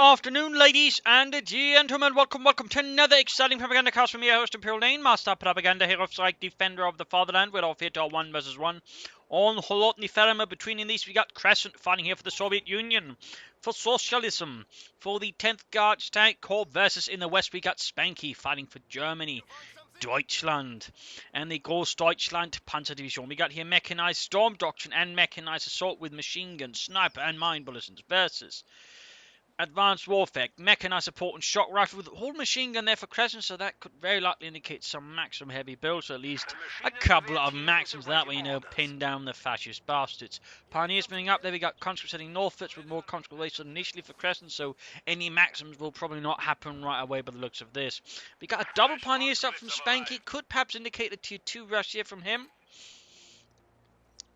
afternoon, ladies and gentlemen. Welcome to another exciting Propagandacast from your host, Imperial Lane, Master Propaganda, Hero of Strike, Defender of the Fatherland. We're off here to our 1 versus 1 on Holotny Ferma. Between these, we got Crescent fighting here for the Soviet Union, for socialism, for the 10th Guards Tank Corps, versus in the west, we got Spanky fighting for Germany, Deutschland, and the Großdeutschland Panzer Division. We got here mechanized storm doctrine and mechanized assault with machine guns, sniper, and mine bulletins versus advanced warfare, mechanized support, and shock rifle with all machine gun there for Crescent, so that could very likely indicate some maximum heavy builds, or at least a couple of maxims. That way, pin down the fascist bastards. Pioneers moving up there, we got conscripts heading northwards with more conscript wasted initially for Crescent, so any maxims will probably not happen right away by the looks of this. We got a double Pioneers up from Spanky, could perhaps indicate a tier 2 rush here from him,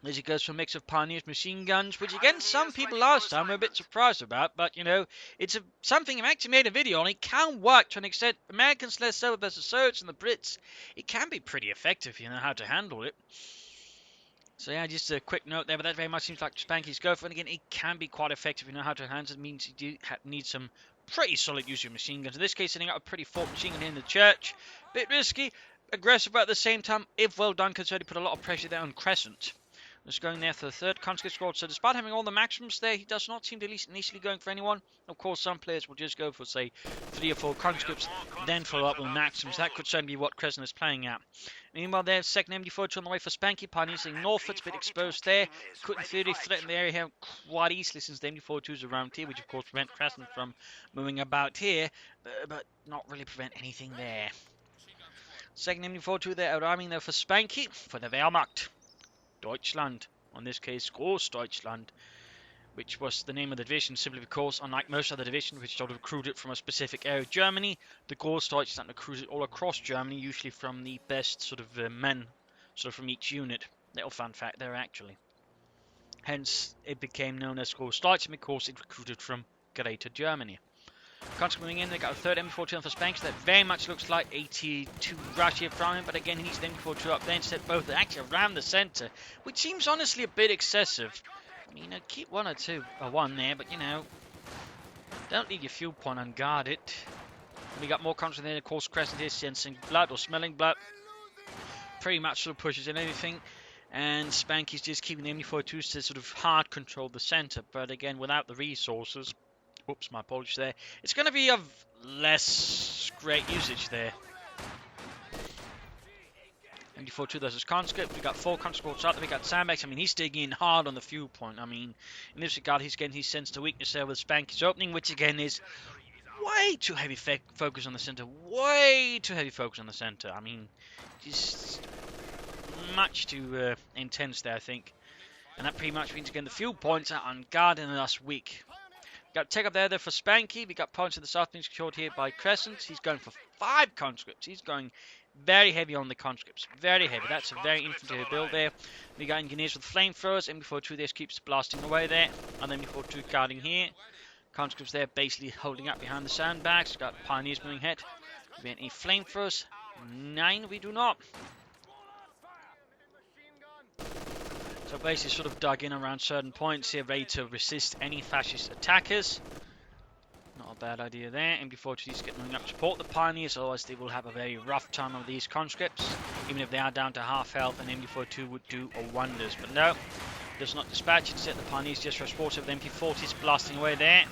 as he goes for a mix of Pioneers, machine guns, which again, some people last time were a bit surprised about, but it's something I've actually made a video on. It can work to an extent. Americans less so versus Soviets and the Brits. It can be pretty effective if you know how to handle it. So yeah, just a quick note there, but that very much seems like Spanky's go for it. And again, it can be quite effective if you know how to handle it. It means you do need some pretty solid use of machine guns. In this case, setting up a pretty fort machine gun here in the church. Bit risky, aggressive, but at the same time, if well done, can certainly put a lot of pressure there on Crescent. Just going there for the third conscript squad. So despite having all the maximums there, he does not seem to at least initially going for anyone. Of course, some players will just go for, say, 3 or 4 conscripts, then follow up with maxims. That could certainly be what Crescent is playing at. Meanwhile, there, second MD4 on the way for Spanky. Pioneers saying northwards, bit exposed there. Could in theory threaten the area here quite easily since the MD42 is around here, which of course prevent Crescent from moving about here, but not really prevent anything there. Second MD42 there, out-arming there for Spanky, for the Wehrmacht. Deutschland, in this case Großdeutschland, which was the name of the division simply because, unlike most other divisions which sort of recruited from a specific area of Germany, the Großdeutschland recruited all across Germany, usually from the best sort of men, sort of from each unit. Little fun fact there actually. Hence it became known as Großdeutschland because it recruited from Greater Germany. Conscript moving in, they got a third MD42 for Spanky. That very much looks like a tier 2 rush here from him, but again he needs the MD42 up there instead both actually around the centre, which seems honestly a bit excessive. I mean, keep 1 or 2 or 1 there, but don't leave your fuel point unguarded. We got more conscript there, of course Crescent here sensing blood or smelling blood. Pretty much sort of pushes in anything, and Spanky's just keeping the MD42 to sort of hard control the centre, but again without the resources. Whoops, my apologies there. It's going to be of less great usage there. MD42 versus conscript. We got 4 conscripts out there. We got Sandbags. I mean, he's digging in hard on the fuel point. I mean, in this regard, he's getting his sense to weakness there with Spanky's opening, which again is way too heavy focus on the center. Way too heavy focus on the center. I mean, just much too intense there, I think. And that pretty much means again the fuel points are unguarded and thus weak. Got take up there for Spanky. We got points to the south being secured here by Crescent. He's going for 5 conscripts. He's going very heavy on the conscripts. Very heavy. That's a very infantry build there. We got engineers with flamethrowers. MD42 there keeps blasting away there. And then MD42 guarding here. Conscripts there basically holding up behind the sandbags. Got Pioneers moving ahead. Do we have any flamethrowers? 9 we do not. So basically sort of dug in around certain points here, ready to resist any fascist attackers. Not a bad idea there. MD42 is getting up to support the Pioneers, otherwise they will have a very rough time of these conscripts. Even if they are down to half health, and MD42 would do wonders. But no, does not dispatch. Instead the Pioneers just rush forward with the MD40s blasting away there.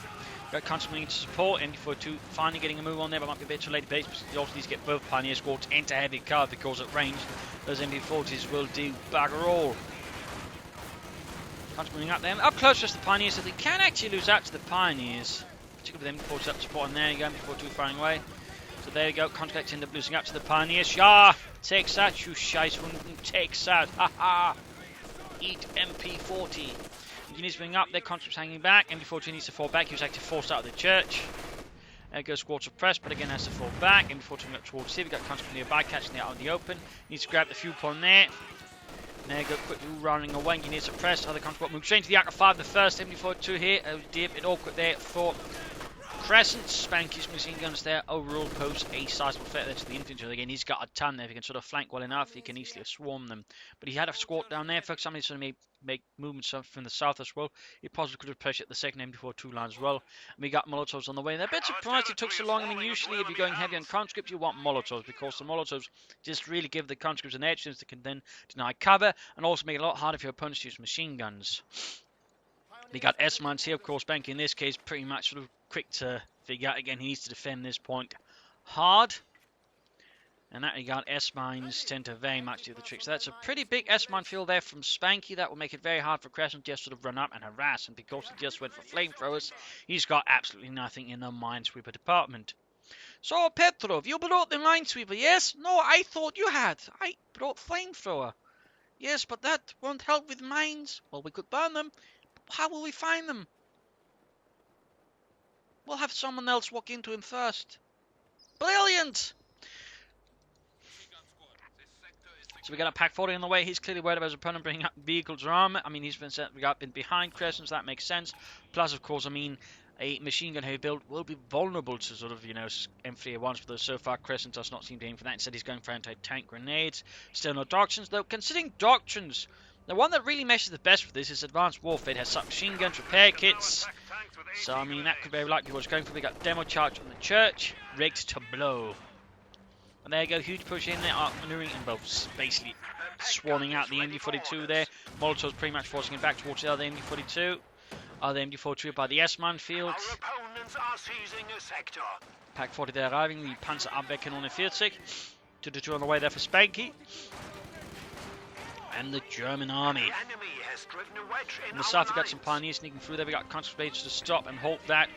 Got conscripts moving to support. MD42 finally getting a move on there, but might be a bit too late base. But also these get both Pioneer squads into heavy cover because at range those MD40s will do bugger all. Moving up there, up close to the Pioneers, so they can actually lose out to the Pioneers. Particularly with them, up support, and there you go, MD42 firing away. So there you go, conscripts end up losing out to the Pioneers. Yeah, takes that, you Scheißhunden, takes that, haha. Eat MP40. Engineers moving up, their conscripts hanging back. MD42 needs to fall back, he was actually forced out of the church. There goes squads of press, but again has to fall back. MD42 up towards here, we got conscripts nearby, catching it out in the open. Needs to grab the fuel point there. There you go, quickly running away. You need to suppress. Other conscript move straight to the Arc of 5. The first MD42 here. Oh dear, bit awkward there for Crescent, Spanky's machine guns there, overall pose a sizable threat there to the infantry. Again, he's got a ton there. If he can sort of flank well enough, he can easily swarm them. But he had a squad down there for somebody to make movements from the south as well. He possibly could have pressured the second MD42 line as well. And we got Molotovs on the way. They're a bit surprised it took so long. I mean, usually if you're going heavy on conscripts, you want Molotovs because the Molotovs just really give the conscripts an edge since they can then deny cover and also make it a lot harder for your opponents to use machine guns. We got S-mines here, of course. Spanky in this case pretty much sort of quick to figure out again he needs to defend this point hard. And that regard, S-mines tend to very much do the trick. So that's a pretty big S-mine field there from Spanky. That will make it very hard for Crescent just sort of run up and harass. And because he just went for flamethrowers, he's got absolutely nothing in the minesweeper department. So, Petrov, you brought the minesweeper, yes? No, I thought you had. I brought flamethrower. Yes, but that won't help with mines. Well, we could burn them. How will we find them? We'll have someone else walk into him first. Brilliant! So we got a Pack 40 on the way. He's clearly worried about his opponent bringing up vehicles or armor. I mean, he's been behind Crescent, so that makes sense. Plus, of course, I mean, a machine gun heavy build will be vulnerable to sort of, you know, M3A1s, but so far Crescent does not seem to aim for that. Instead, he's going for anti-tank grenades. Still no doctrines, though. Considering doctrines, the one that really meshes the best with this is Advanced Warfare. It has submachine guns, repair kits. So, I mean, that could very likely be what it's going for. We got Demo Charge on the church, rigged to blow. And there you go, huge push in there, maneuvering and both basically swanning out the MD42 there. Molotov's pretty much forcing it back towards the other MD42. Other MD42 by the S-man field. Pack 40 there arriving, the Panzer Abwehrkanone 40. 2-2 on the way there for Spanky. And the German army. In the south, we got some pioneers sneaking through there. We got conscripts to stop and halt that.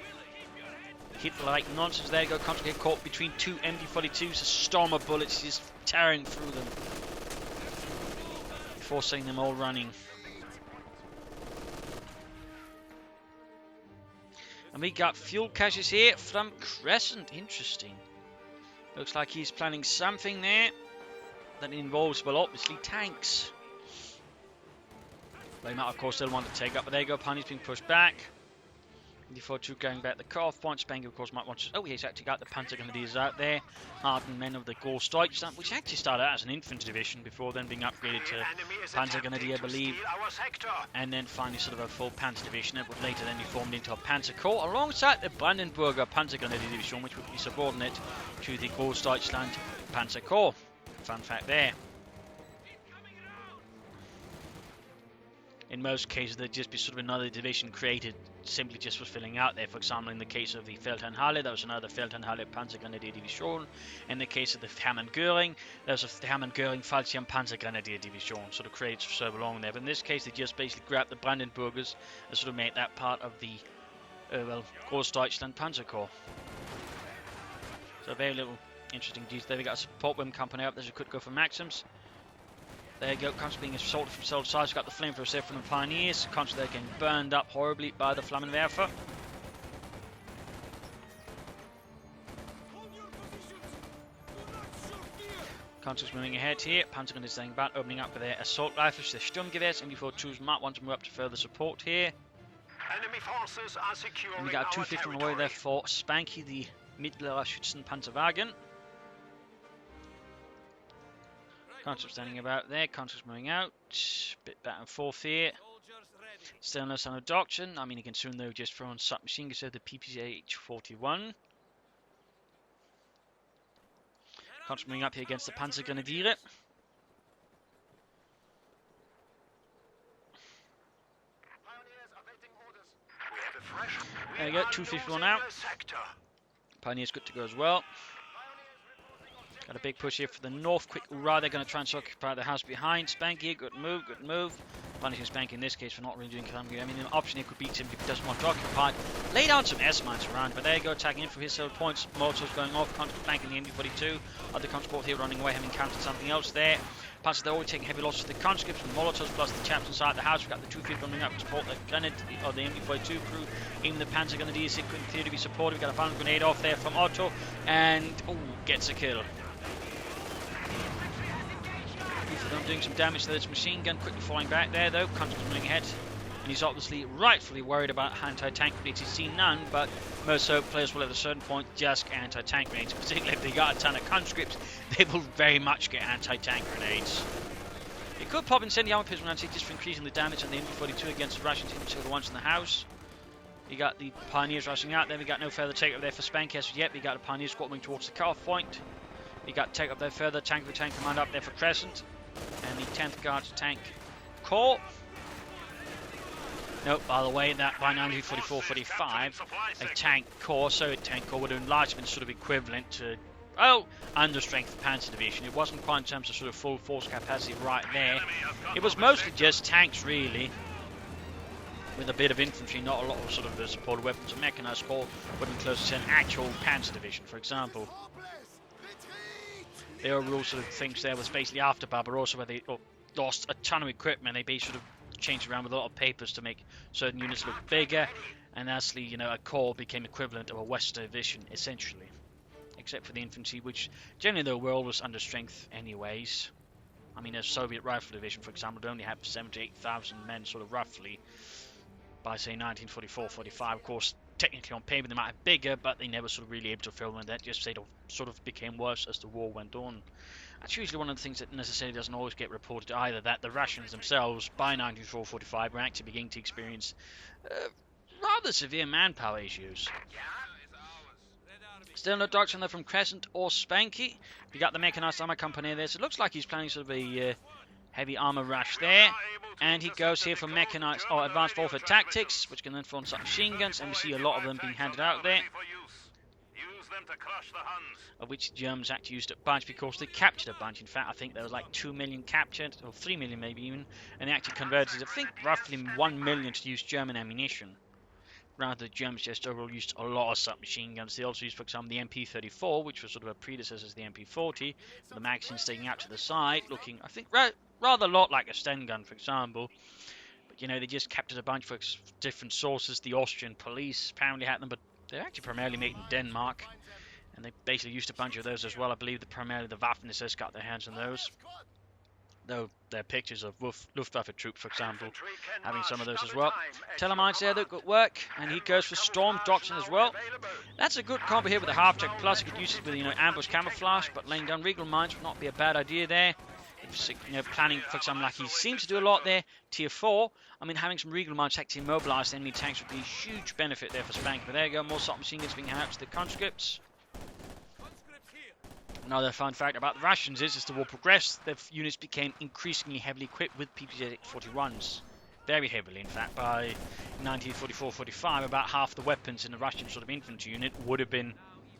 Hit like nonsense. There you go. Conscripts get caught between two MD42s. A storm of bullets just tearing through them before setting them all running. And we got fuel caches here from Crescent. Interesting. Looks like he's planning something there that involves, well, obviously tanks. They might, of course, still want to take up, but there you go. Pioneers being pushed back. MD42 going back the cut-off point. Spanky, of course, might want to... Oh, he's actually got the Panzer Grenadiers out there. Hardened men of the CoH2, which actually started out as an infantry division before then being upgraded to Panzer Grenadier, I believe. And then finally sort of a full Panzer division. It would later then be formed into a Panzer Corps alongside the Brandenburger Panzer Grenadier division, which would be subordinate to the Großdeutschland Panzer Corps. Fun fact there. In most cases, there'd just be sort of another division created simply just for filling out there. For example, in the case of the Feldherrnhalle, there was another Feldherrnhalle Panzer Grenadier Division. In the case of the Hermann Göring, there was the Hermann Göring Fallschirm Panzer Grenadier Division, sort of created so along there. But in this case, they just basically grabbed the Brandenburgers and sort of made that part of the, Großdeutschland Panzer Corps. So very little interesting details there. We got a support weapon company up there, so could go for Maxims. There you go, Conscripts being assaulted from several sides. We've got the flamethrowers there from the Pioneers. Conscripts there getting burned up horribly by the Flammenwerfer. Conscripts moving ahead here. Panzer Grenadiers staying back, opening up with their assault rifles, their Sturmgewehrs. MD42s might want to move up to further support here. Enemy forces are securing. And we got a 250 on the way there for Spanky, the Mittlerer Schützenpanzerwagen. Conscripts standing about there, conscripts moving out, bit back and forth here. Still no sign of doctrine. I mean, you can soon though just throw on submachine guns, so the PPH-41. Conscripts moving up here against the Panzer Grenadiere. There you go, 251 out. Pioneers good to go as well. Got a big push here for the north. Quick hurrah, they're going to try and occupy the house behind. Spanky, good move, good move. Punishing Spanky in this case for not really doing calamity. I mean, an option here could be simply if he doesn't want to occupy. Lay down some S-mines around, but there you go, attacking in from his side points. Molotovs going off, flanking the MD42. Other conscripts here running away, having encountered something else there. Panzers, they're always taking heavy losses to the conscripts from Molotovs plus the chaps inside the house. We've got the 250 running up to support the grenade, or the MD42 crew. Even the Panzer Grenadiers, it couldn't appear to be supported. We've got a final grenade off there from Otto, and gets a kill. Doing some damage to this machine gun, quickly falling back there though. Conscripts moving ahead And he's obviously rightfully worried about anti-tank grenades. He's seen none, but most SOAP players will at a certain point just get anti-tank grenades. Particularly if they got a ton of conscripts, they will very much get anti-tank grenades. He could pop incendiary pistol and just for increasing the damage on the MB42 against the Russians, into the ones in the house. You got the Pioneers rushing out there. We got no further take up there for Spanky as yet. We got a Pioneer squad moving towards the cut-off point. We got take up there further. Tank command up there for Crescent. And the 10th Guards tank Corps. Nope, by the way, that by 1944-45, a tank corps, so a tank corps would have largely been sort of equivalent to, oh, understrength Panzer Division. It wasn't quite in terms of sort of full force capacity right there. It was mostly just tanks, really, with a bit of infantry, not a lot of sort of the supported weapons. A mechanized corps would have been closer to an actual Panzer Division, for example. The overall sort of things there was basically after Barbarossa, where they lost a ton of equipment. They basically sort of changed around with a lot of papers to make certain units look bigger, and actually, you know, a corps became equivalent of a Western Division, essentially. Except for the infantry, which generally though were always under strength anyways. I mean, a Soviet Rifle Division, for example, would only have 78,000 men, sort of roughly, by say 1944-45. Of course, technically on paper they might have bigger, but they never sort of really able to fill them. That just sort of became worse as the war went on. That's usually one of the things that necessarily doesn't always get reported either, that the Russians themselves, by 1944-45, were actually beginning to experience rather severe manpower issues. Still no doctrine there from Crescent or Spanky. We got the mechanized armor company there, so it looks like he's planning sort of a heavy armor rush there. And he goes here for mechanized or advanced warfare tactics, which can then form some machine guns, and we see a lot of them being handed out there. Of which the Germans actually used a bunch because they captured a bunch. In fact, I think there was like 2 million captured, or 3 million maybe even, and they actually converted, I think, roughly 1 million to use German ammunition. Rather, the Germans just overall used a lot of submachine guns. They also used, for example, the MP-34, which was sort of a predecessor to the MP-40, with the magazine sticking out to the side, looking, I think, rather a lot like a Sten gun, for example. But, you know, they just captured a bunch for different sources. The Austrian police apparently had them, but they're actually primarily made in Denmark. And they basically used a bunch of those as well. I believe that primarily the Waffen-SS got their hands on those. Though there are pictures of Luftwaffe troops, for example, having some of those as well. Telemines there, good work. And he goes for Storm Doctrine as well. That's a good combo here with the half-track. Plus, he could use it with, you know, ambush camouflage. But laying down Regal Mines would not be a bad idea there. If, you know, planning, for example, like he seems to do a lot there. Tier 4. I mean, having some Regal Mines actually immobilized enemy tanks would be a huge benefit there for Spanky. But there you go, more submachine guns being handed out to the conscripts. Another fun fact about the Russians is, as the war progressed, their units became increasingly heavily equipped with PPZ-41s. Very heavily, in fact. By 1944-45, about half the weapons in the Russian sort of infantry unit would have been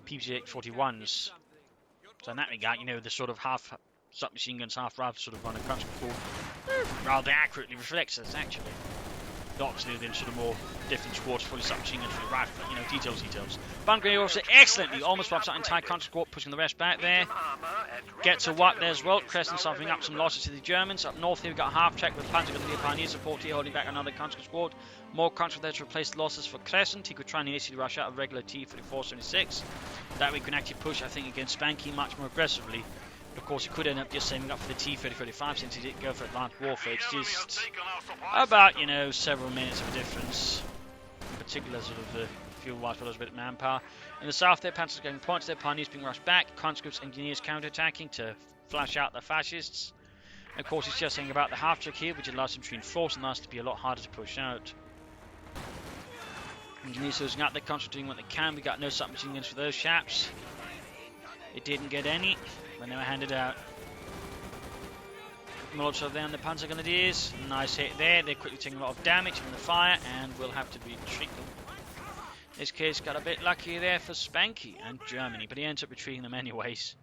PPZ-41s. So in that regard, you know, the sort of half submachine guns, half rifles sort of run a conscript corps rather accurately reflects this, actually. Obviously, then sort of more different squads, fully submachine guns for the rifle, but, you know, details. Bungray also excellently almost wipes out an entire conscript corps, pushing the rest back there. Gets a whack there as well. Crescent suffering up some losses to the Germans. Up north here, we've got a half track with Panzer Grenadier Pioneer support here, holding back another conscript squad. More conscript there to replace the losses for Crescent. He could try and initially rush out a regular T-44-76. That we can actually push, I think, against Spanky much more aggressively. Of course, he could end up just saving up for the T-30-35 since he didn't go for advanced warfare. It's just about, you know, several minutes of a difference. In particular, sort of fuel-wise, but also a bit of manpower. In the south there, Panzers getting points there, Pioneers being rushed back, conscripts, engineers counter-attacking to flash out the fascists. And of course, he's just saying about the half-track here, which allows him to reinforce and allows it to be a lot harder to push out. Engineers losing out, they're concentrating what they can. We got no submachine guns for those chaps. They didn't get any when they were handed out. Molotov there on the Panzer Grenadiers. Nice hit there. They're quickly taking a lot of damage from the fire and will have to retreat them. In this case, got a bit lucky there for Spanky and Germany, but he ends up retreating them anyways.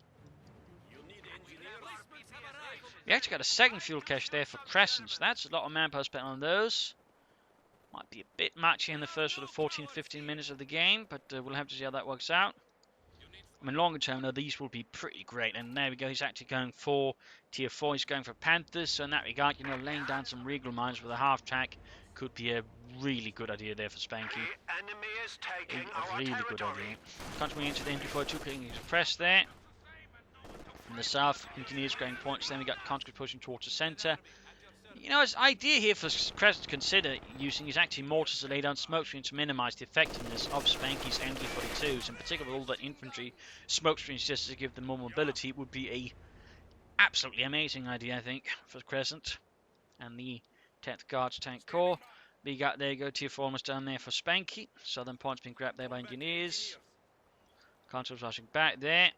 We actually got a second fuel cache there for Crescent, so that's a lot of manpower spent on those. Might be a bit much in the first sort of 14-15 minutes of the game, but we'll have to see how that works out. I mean, longer term, though, these will be pretty great. And there we go, he's actually going for Tier 4. He's going for Panthers. So in that regard, you know, laying down some Regal Mines with a half-track could be a really good idea there for Spanky. A really good idea. Continuing into the MP42, clicking press there. In the south, engineers going points. Then we got conscript pushing towards the centre. You know, his idea here for Crescent to consider using is actually mortars to lay down smoke screens to minimize the effectiveness of Spanky's MG-42s. In particular, with all that infantry smoke screens just to give them more mobility would be a absolutely amazing idea, I think, for Crescent. And the 10th Guards Tank Corps. We got, there you go, tier 4 almost down there for Spanky. Southern point's been grabbed there by engineers. Consoles rushing back there.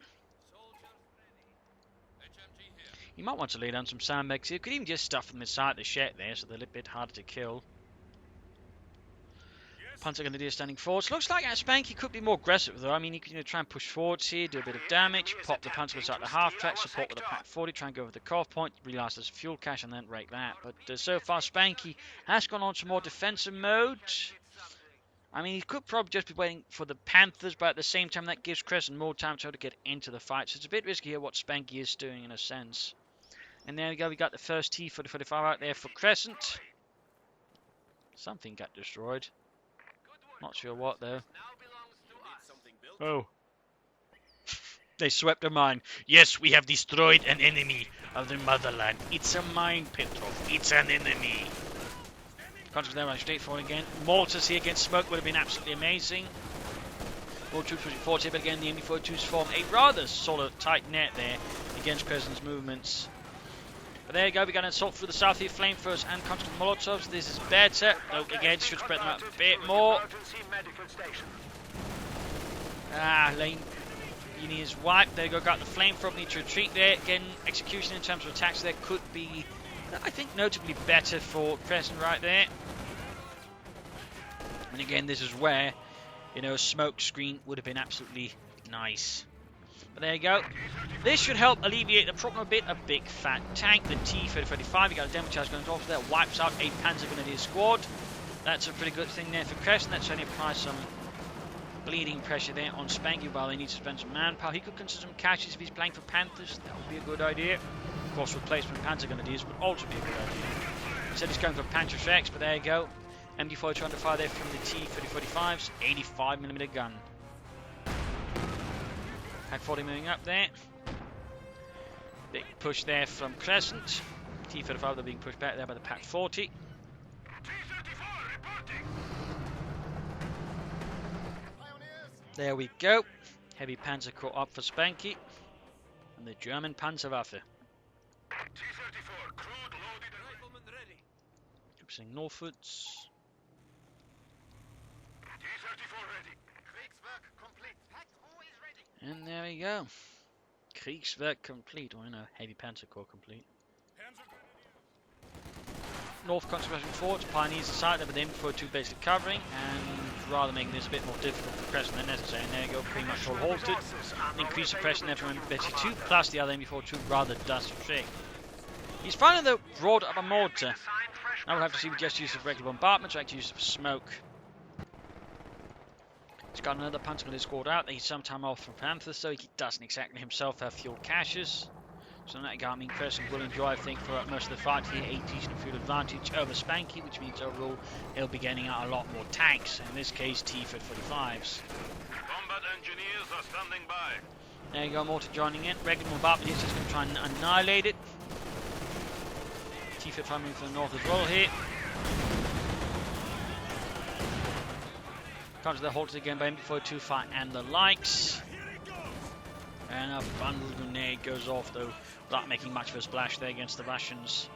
You might want to lay down some sandbags here. You could even just stuff them inside the shed there, so they're a little bit harder to kill. Panzer Grenadier standing forwards. Looks like Spanky could be more aggressive though. I mean, you could try and push forwards here, do a bit of damage, pop the Panzer out the half track, support with a Pack 40, try and go over the core point, realise there's fuel cache, and then rake that. But so far, Spanky has gone on to more defensive mode. I mean, he could probably just be waiting for the Panthers, but at the same time, that gives Crescent more time to get into the fight. So it's a bit risky here what Spanky is doing in a sense. And there we go, we got the first T for the 45 out there for Crescent. Something got destroyed. Not sure what though. Oh. They swept a mine. Yes, we have destroyed an enemy of the motherland. It's a mine, Petrov. It's an enemy. Contrast there, right, straight forward again. Mortars here against smoke would have been absolutely amazing. More troops pushing forward here, but again the MB-42s form a rather solid tight net there against Crescent's movements. But there you go, we got an assault through the south here, flamethrowers and constant molotovs. This is better. Oh, again, should spread them out a bit more. Lane Uni is wiped. There you go, got the flamethrower, need to retreat there. Again, execution in terms of attacks there could be, I think, notably better for Crescent right there. And again, this is where, you know, a smoke screen would have been absolutely nice. But there you go. This should help alleviate the problem a bit. A big fat tank, the T-3035. You got a demo charge going off there, wipes out a Panzer Grenadier squad. That's a pretty good thing there for Crescent. That certainly applies some bleeding pressure there on Spanky while they need to spend some manpower. He could consider some caches if he's playing for Panthers. That would be a good idea. Of course, replacement Panzer Grenadiers would also be a good idea. Instead, he's going for Panzer X, but there you go. MD-4 trying to fire there from the T-3035's 85mm gun. Pack 40 moving up there. Big push there from Crescent. T-35 they're being pushed back there by the Pack 40. There we go. Heavy Panzer Corps up for Spanky. And the German Panzerwaffe. Troops northwards. And there we go. Kriegswerk complete, or Heavy Panzer Corps complete. North concentration forwards, Pioneers aside, but then MB-42 basically covering, and rather making this a bit more difficult for Crescent than necessary. And there you go, pretty much all halted. Increased suppression there from MB-42, plus the other MB-42 rather does the trick. He's finally though brought up a mortar. Now we'll have to see if we just use it for regular bombardment or actually use it for smoke. He's got another Panzer Grenadier squad out. He's some time off from Panthers, so he doesn't exactly himself have fuel caches. So in that regard, I mean, Crescent will enjoy, I think, for most of the fight here, a decent fuel advantage over Spanky, which means overall he'll be getting out a lot more tanks. In this case, T-35s. Combat engineers are standing by. There you go, mortar joining in. Regular bombardment is just going to try and annihilate it. T-35 moving from the north as well here. Comes the halted again by MB-42 fire and the likes. And a bundle grenade goes off though, without making much of a splash there against the Russians.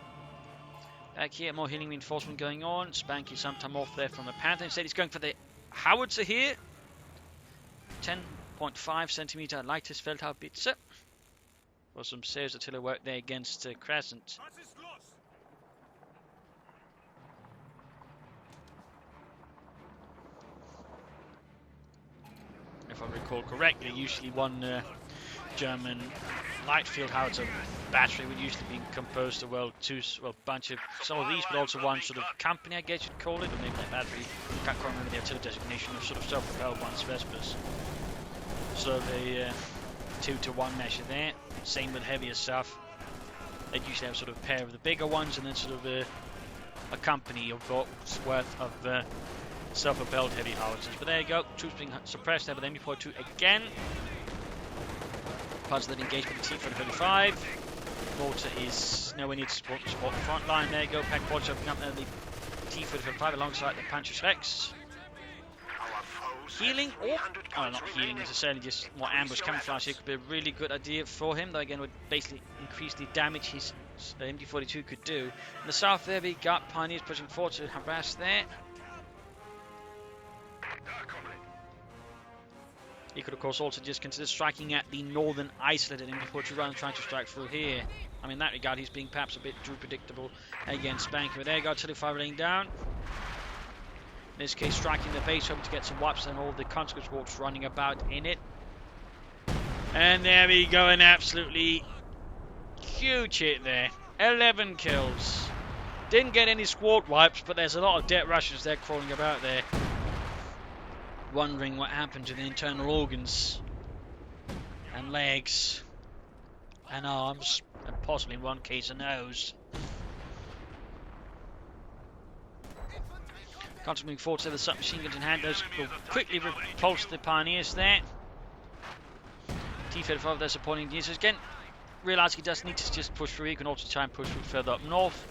Back here, more healing reinforcement going on. Spanky sometime off there from the Panther. Instead he's going for the howitzer here. 10.5 centimeter lightest Feldhaubitze. For some serious artillery work there against Crescent. If I recall correctly, usually one German light field howitzer battery would usually be composed of bunch of some of these, but also one sort of company, I guess you'd call it, or maybe that battery. I can't quite remember the artillery designation of sort of self-propelled ones, Vespers. So the 2-to-1 measure there. Same with heavier stuff. They'd usually have sort of a pair of the bigger ones, and then sort of a company of worth of self-propelled heavy howitzers. But there you go, troops being suppressed there, but MB-42 again. Parts that engage with the T-35. Mortar is nowhere near to support the front line. There you go. Pack 40 opening up the T-35 alongside the Panzer Rex. Healing, or not healing necessarily, just more ambush camouflage here could be a really good idea for him. Though again, would basically increase the damage his MD-42 could do. In the south there, we got Pioneers pushing forward to harass there. He could of course also just consider striking at the northern isolated MD-42 rather than trying to strike through here. I mean, in that regard, he's being perhaps a bit too predictable against Spanky. But there you go, Artillery laying down. In this case, striking the base, hoping to get some wipes and all the conscript warps running about in it. And there we go, an absolutely huge hit there. 11 kills. Didn't get any squad wipes, but there's a lot of dead Russians there crawling about there, wondering what happened to the internal organs and legs and arms, and possibly in one case a nose. Constantly moving forward to the submachine guns in hand. Those will quickly repulse the Pioneers there. T-35 there supporting the users again. Realise he does need to just push through. He can also try and push through further up north.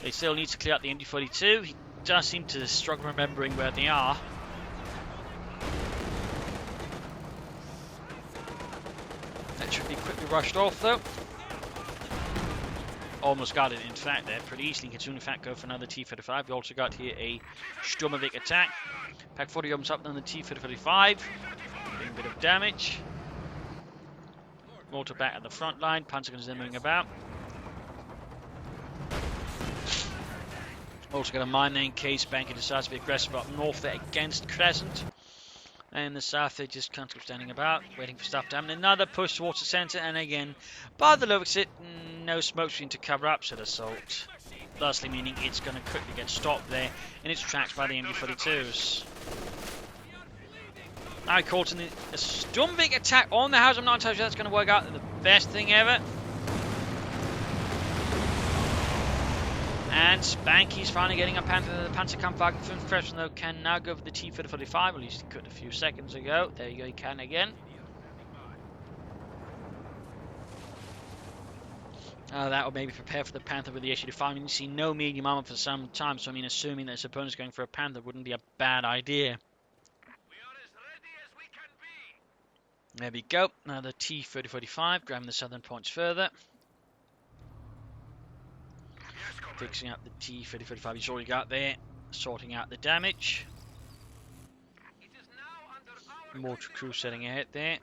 They still need to clear out the MD-42. He does seem to struggle remembering where they are. That should be quickly rushed off though. Almost got it in fact there pretty easily. Can soon in fact go for another T-35. We also got here a Sturmovik attack. Pack 40 opens up on the T-35. Doing a bit of damage. Mortar back at the front line. Panzer guns then moving about. Also got a mine there in case Spanky decides to be aggressive up north there against Crescent. And in the south, they just can't stop standing about, waiting for stuff to happen. Another push towards the centre, and again, by the looks of it, no smoke screen to cover up said assault. Thusly meaning it's going to quickly get stopped there in its tracks by the MD-42s. Now caught in a Sturmovik attack on the house. I'm not entirely sure that's going to work out the best thing ever. And Spanky's finally getting a Panther. The Panzerkampfwagen from Crescent though can now go for the T-45, at least he could a few seconds ago. There you go, he can again. That will maybe prepare for the Panther with the Su-25. I mean, you see no medium armor for some time, so I mean, assuming that his opponent's going for a Panther wouldn't be a bad idea. There we go, now the T-3045, grabbing the southern points further. Fixing up the T-3045 he's already got there, sorting out the damage. Mortar crew setting ahead there.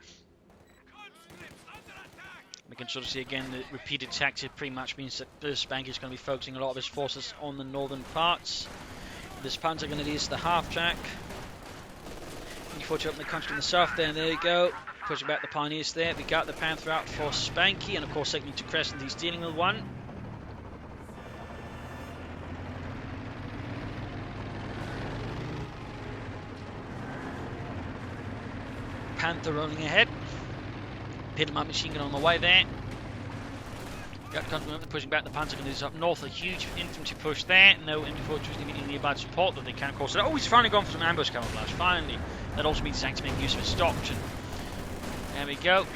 We can sort of see again the repeated tactic pretty much means that Spanky is going to be focusing a lot of his forces on the northern parts. This Panzer going to use the half track. Before you open the country in the south there, and there you go. Pushing back the Pioneers there. We got the Panther out for Spanky, and of course taking to Crescent, he's dealing with one. Panther rolling ahead. Pittermine machine gun on the way there. Got country pushing back the Panzer gun is up north. A huge infantry push there. No MD-42s immediately nearby to support that they can of course. Oh, he's finally gone for some ambush camouflage. Finally. That also means he's actually making use of his stock option. There we go.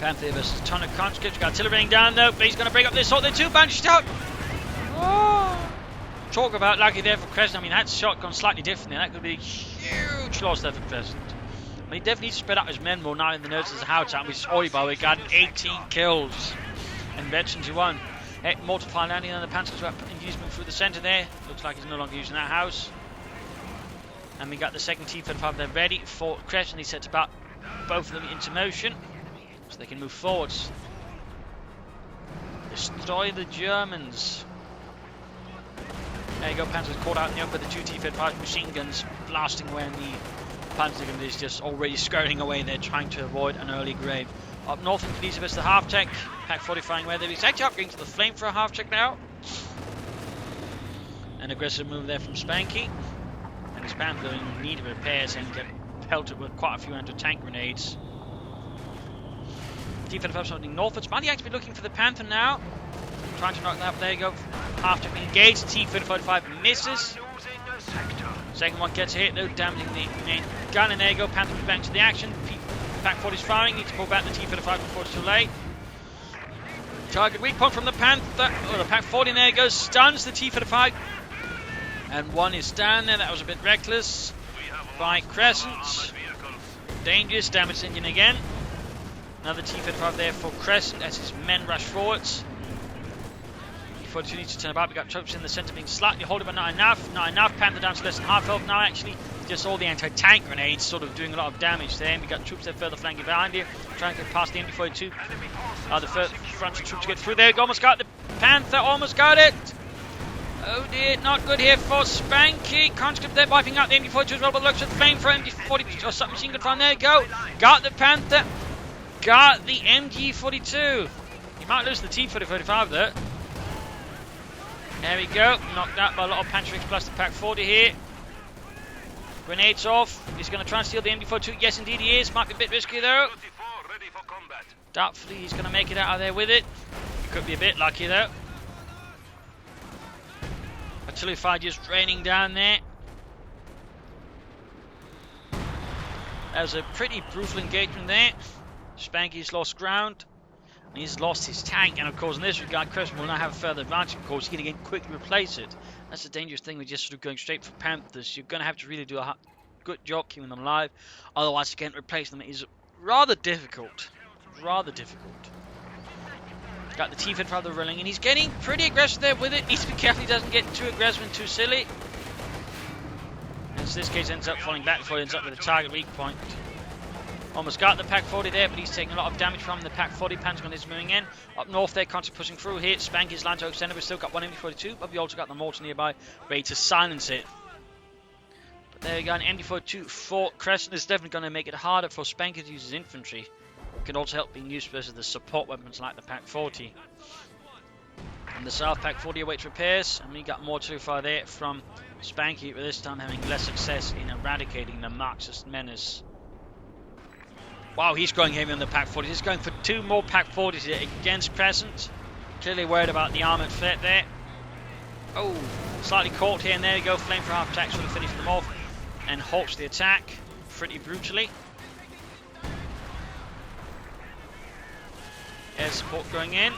Panther versus a ton of conscripts. Got artillery raining down though. But he's going to break up this assault. They're two banshees out. Oh. Talk about lucky there for Crescent. I mean, that shot gone slightly different there. That could be a huge loss there for Crescent. But he definitely needs to spread out his men more now in the notes as a house out. Which is by we got 18 kills. And veterans who won. Mortar fire landing on the Panzer's inducement through the centre there. Looks like he's no longer using that house. And we got the second T-35 there ready for Crescent. He sets about both of them into motion so they can move forwards. Destroy the Germans. There you go, Panzer's caught out in the open with the two T-35 machine guns blasting away, and the Panzer gun is just already scurrying away there, trying to avoid an early grave. Up north in Elizabeth, the half-tech, Pack 40 flying where he's actually upgrading to the flamethrower half-tech now. An aggressive move there from Spanky. And his Panther in need of repairs and get pelted with quite a few anti-tank grenades. T-35 something northwards. Might he actually be looking for the Panther now? Trying to knock that up. There you go. Half-tech engaged. T-35 misses. Second one gets a hit though, damaging the main gun, and there you go, Panther back to the action. Pack 40 is firing, need to pull back the T-35 before it's too late. Target weak point from the Panther. Oh, the Pack 40, there it goes. Stuns the T-35. And one is down there. That was a bit reckless by Crescent. Dangerous, damaged engine again. Another T-35 there for Crescent as his men rush forwards. T-42 needs to turn about. We got troops in the centre being slightly holding, but not enough. Not enough. Panther down to less than half health now, actually. Just all the anti-tank grenades sort of doing a lot of damage there. And we got troops there further flanking behind here, trying to get past the MD-42. The first frontal troops to get through there. Almost got the Panther, almost got it. Oh dear, not good here for Spanky. Conscript there wiping out the MD-42 as well, but looks at the flame for MD-42 or submachine gun from there. Go. Got the Panther. Got the MG-42. He might lose the T-45 there. There we go. Knocked out by a lot of Panzer plus the Pack 40 here. Grenades off. He's going to try and steal the MD-42. Yes, indeed he is. Might be a bit risky though. Doubtfully he's going to make it out of there with it. He could be a bit lucky though. Artillery fire just draining down there. That was a pretty brutal engagement there. Spanky's lost ground. And he's lost his tank. And of course in this regard, Crescent will now have a further advantage. Of course, he can again quickly replace it. That's the dangerous thing with just sort of going straight for Panthers. You're going to have to really do a good job keeping them alive. Otherwise, again, replacing them is rather difficult. Rather difficult. Got the T-35 rolling, and he's getting pretty aggressive there with it. Needs to be careful he doesn't get too aggressive and too silly. And in this case, ends up falling back before he ends up with a target weak point. Almost got the Pack 40 there, but he's taking a lot of damage from the Pack 40. Pentagon is moving in. Up north, they're constantly pushing through here. Spanky's Lanto extended. We've still got one MD-42, but we also got the mortar nearby, ready to silence it. But there we go, an MD-42 for Crescent is definitely going to make it harder for Spanky to use his infantry. It can also help being used versus the support weapons like the Pack 40. And the South Pack 40 awaits repairs, and we got more too far there from Spanky, but this time having less success in eradicating the Marxist menace. Wow, he's going heavy on the Pack 40. He's going for 2 more Pack 40s here against Crescent. Clearly worried about the armoured threat there. Oh, slightly caught here, and there we go. Flame for half attack sort of finished them off and halts the attack pretty brutally. Air support going in.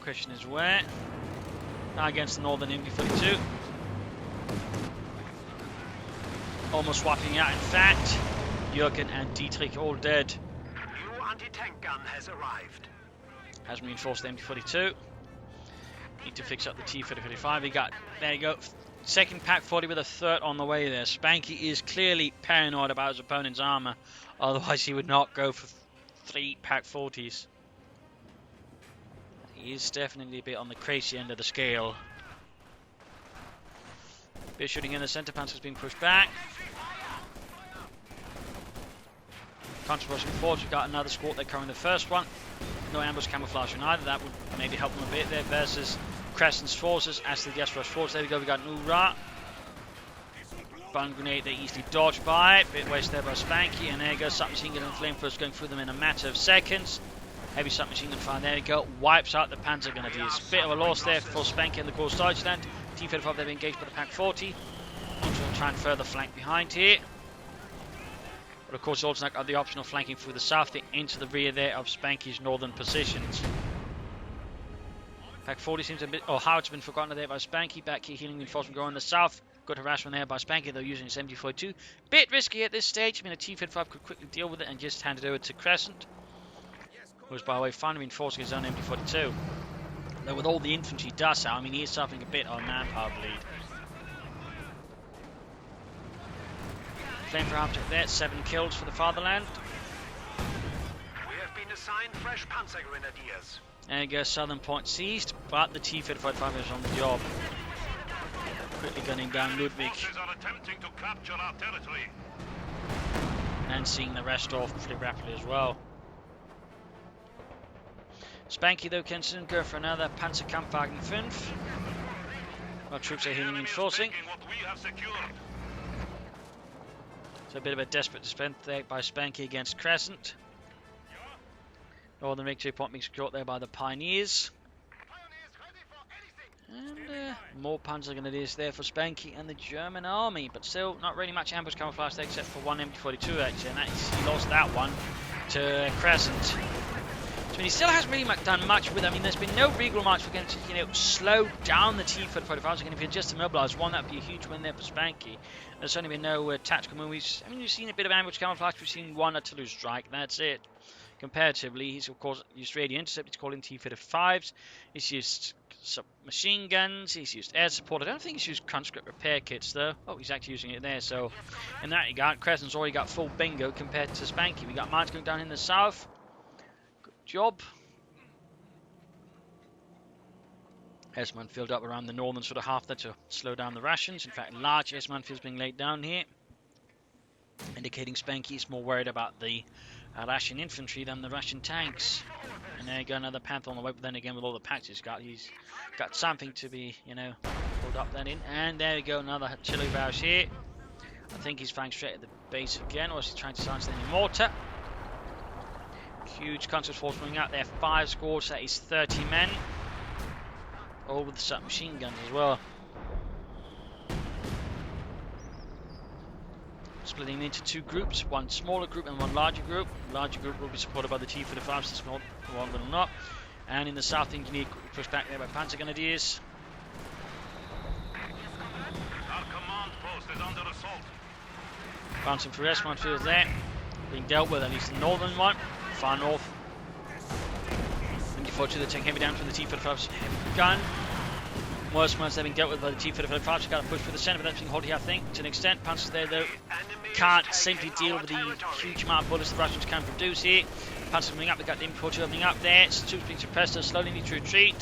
Question is where? Now against the Northern MD-42. Almost wiping out, in fact. Jürgen and Dietrich all dead. New anti-tank gun has arrived. Has reinforced the MD-42. Need to fix up the T-35. He got, there you go, second Pack 40 with a third on the way there. Spanky is clearly paranoid about his opponent's armour. Otherwise he would not go for 3 Pack 40s. He is definitely a bit on the crazy end of the scale. Bit shooting in the centre, Panzer's being pushed back. Counter-pushing forwards, we've got another squad there covering the first one. No ambush camouflaging either, that would maybe help them a bit there versus Crescent's forces as the guest rush forwards. There we go, we got an Ura. Bun grenade, they easily dodged by it. Bit waste there by Spanky, and there goes submachine gun and flamethrowers going through them in a matter of seconds. Heavy submachine gun fire, there we go, wipes out the Panzer Grenadiers. Bit of a loss there for Spanky and the Course Deutschland. T-35 they've engaged by the Pack 40. Want to try and further flank behind here. But of course also got the option of flanking through the south into the rear there of Spanky's northern positions. Pack 40 seems a bit, or how it's been forgotten there by Spanky. Back here healing reinforcement going on the south. Good harassment there by Spanky, though using his MG-42. Bit risky at this stage. I mean, a T-35 could quickly deal with it and just hand it over to Crescent, who's by the way finally reinforcing his own MG-42. Though with all the infantry does out, I mean, he is suffering a bit of manpower bleed. Flame for object there, 7 kills for the fatherland. We have been assigned fresh Panzer Grenadiers. There you go, southern point seized, but the T-35 is on the job. Quickly gunning down Ludwig. Are attempting to capture our territory. And seeing the rest off pretty rapidly as well. Spanky though can soon go for another Panzerkampfwagen 5. While troops are healing and reinforcing. So a bit of a desperate defense there by Spanky against Crescent. Northern victory point being secured there by the Pioneers. And more Panzer Grenadiers there for Spanky and the German army. But still not really much ambush camouflage there except for one MG-42 actually. And he lost that one to Crescent. I mean, he still hasn't really done much with it. I mean, there's been no regal march for going to, you know, slow down the T-45s. If he just immobilise one, that would be a huge win there for Spanky. There's certainly been no tactical moves. I mean, we've seen a bit of ambush camouflage. We've seen one artillery strike. That's it. Comparatively, he's of course used radio intercept. He's calling T-35s. He's used machine guns. He's used air support. I don't think he's used conscript repair kits though. Oh, he's actually using it there. So in that regard, Crescent's already got full bingo compared to Spanky. We got mines going down in the south. Good job. Airman filled up around the northern sort of half there to slow down the rations. In fact, large airman fields being laid down here, indicating Spanky is more worried about the Russian infantry than the Russian tanks. And there you go, another Panther on the way. But then again, with all the packs he's got something to be, you know, pulled up that in. And there we go, another artillery barrage here. I think he's firing straight at the base again, or is he trying to silence any mortar? Huge conscript force moving out there, 5 squads, that is 30 men. All with the submachine guns as well. Splitting into 2 groups, one smaller group and one larger group. The larger group will be supported by the T-35s, the small one will not. And in the south, engineered pushed back there by Panzer Grenadiers. Our command post is under assault. Bouncing through Escalation fields there, being dealt with, at least the northern one, far north. Unfortunately, they're taking heavy down from the T-35's heavy gun. Worst ones they've been dealt with by the T-35. She's got to push for the centre, but that's being halted, I think, to an extent. Panzers there, though, can't simply deal with the huge amount of bullets the Russians can produce here. Panzers coming up, they've got the infantry opening up there. Troops being suppressed, they're slowly need to retreat.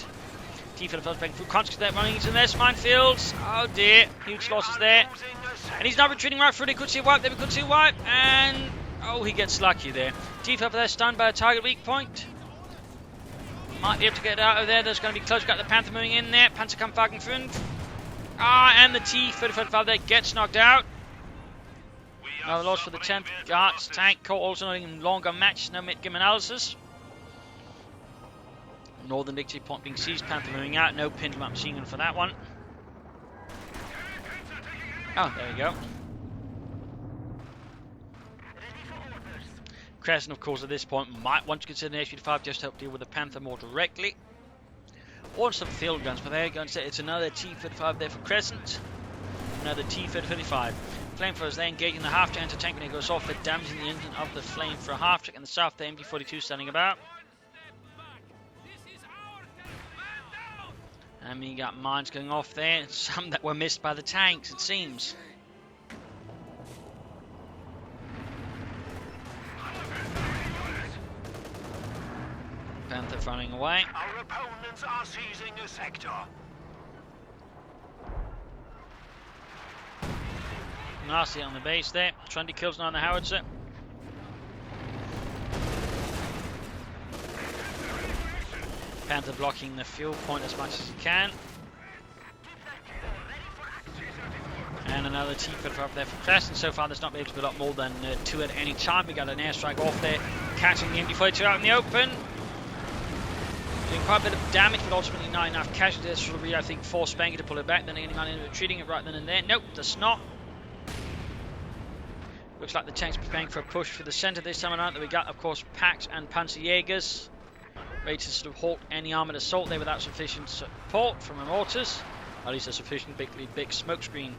T-35's breaking through conscripts there, running into their minefields. Oh dear, huge losses there. And he's now retreating right through. They could see a wipe, they could see a wipe, and oh, he gets lucky there. T-35 there stunned by a target weak point. Might be able to get out of there. There's going to be close. Got the Panther moving in there. Panzer come fucking front. And the T-35 there gets knocked out. Another loss for the 10th Guards tank. Caught also not even longer match. No mid-game analysis. Northern victory point being seized. Panther moving out. No pinned up machine gun for that one. Oh, there we go. Crescent, of course, at this point might want to consider an HP-5 just to help deal with the Panther more directly. Or some field guns, but there you go. It's another T-35 there for Crescent. Another T-35. Flamethrowers there engaging the half-track anti-tank when it goes off. They're damaging the engine of the Flamethrower half-track. In the south, the MG-42 standing about. And we got mines going off there. Some that were missed by the tanks, it seems. Panther running away. Our opponents are seizing a sector. Nasty on the base there. 20 kills now on the howitzer. Panther blocking the fuel point as much as he can. And another T-35 up there for Crescent. So far, there's not been able to be a lot more than 2 at any time. We got an airstrike off there, catching the MD-42 out in the open. Doing quite a bit of damage, but ultimately not enough casualties. This will be, I think, force Spanky to pull it back. Then again, man retreating it right then and there. Nope, that's not. Looks like the tank's preparing for a push for the centre this time around. That we got, of course, Packs and Panzerjägers ready to sort of halt any armoured assault there without sufficient support from the mortars. At least a sufficient big smoke screen.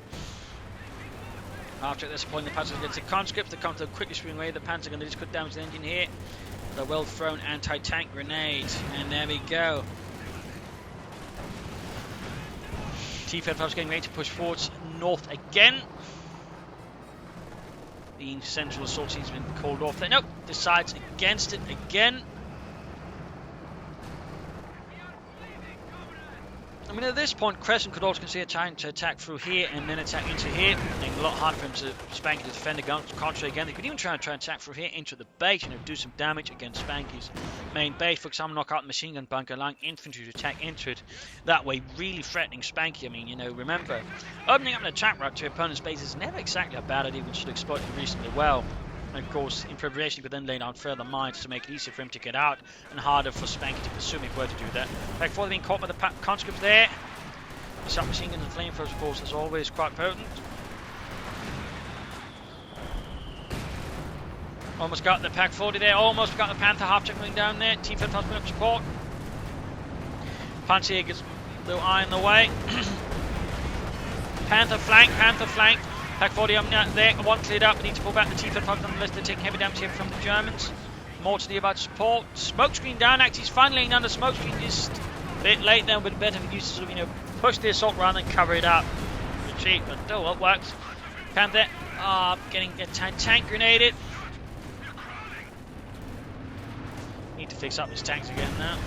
After this point, the Panzer gets a conscript. They come to quickly spring away. The Panzer going to just cut down the engine here. The well-thrown anti-tank grenade, and there we go. T-35 is getting ready to push forwards north again. The central assault team's been called off there. Nope, decides against it again. I mean, at this point, Crescent could also consider trying to attack through here and then attack into here. Making it a lot harder for him to Spanky to defend against contrary again. They could even try and attack through here into the base and do some damage against Spanky's main base. For example, knock out the machine gun bunker, allowing infantry to attack into it. That way, really threatening Spanky. I mean, you know, remember, opening up an attack route to your opponent's base is never exactly a bad idea, which should exploit it reasonably well. And of course, in preparation, you could then lay down further mines to make it easier for him to get out and harder for Spanky to pursue him if he were to do that. Back before being caught by the conscripts there. The submachine gun and flamethrowers, of course, is always quite potent. Almost got the Pack 40 there. Almost got the Panther half-check moving down there. T-55's moving up support. Panzerjäger's little eye in the way. Panther flank. Pack 40 up there. One cleared up. Need to pull back the T-55 on the list. They're taking heavy damage here from the Germans. More to the about support. Smoke screen down. Actually, he's finally laying down the smoke screen. Just a bit late there, but better for use to sort of, push the assault rather than cover it up. Retreat, but still, well, it works. Panther, getting a tank grenaded. Need to fix up his tanks again now.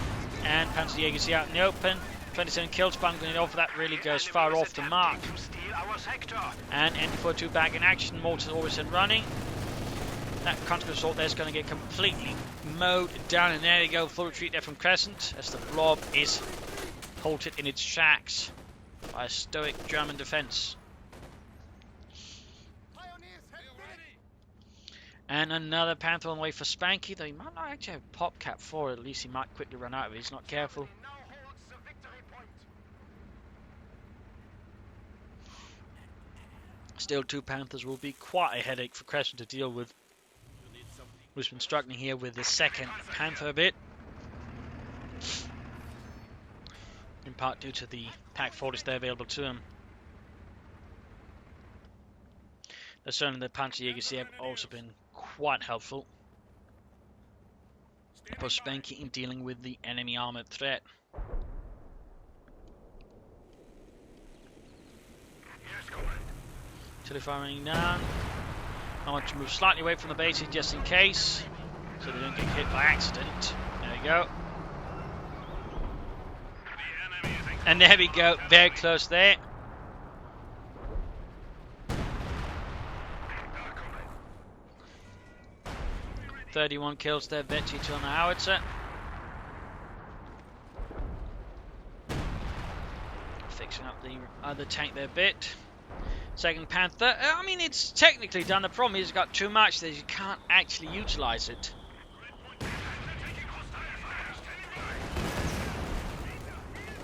And Panzerjäger's out in the open. 27 kills, but I'm going to that really goes far off the mark. And ND42 back in action. Mortars always running. That constant assault there is going to get completely mowed down, and there you go, full retreat there from Crescent as the blob is halted in its tracks by a stoic German defense. And another Panther on the way for Spanky, though he might not actually have Pop Cap 4, at least he might quickly run out of it, he's not careful. Still, 2 Panthers will be quite a headache for Crescent to deal with. Who's been struggling here with the second Panther a bit. In part due to the Pack 40s there available to him. But certainly the Panzerjägers here have also been quite helpful for Spanky in dealing with the enemy armored threat. Telephone running down. I want to move slightly away from the bases just in case, so they don't get hit by accident. There we go. And there we go, very close there. .31 kills there, Vetchi 2 on the howitzer. Fixing up the other tank there a bit. Second Panther, I mean, it's technically done. The problem is it's got too much that you can't actually utilize it.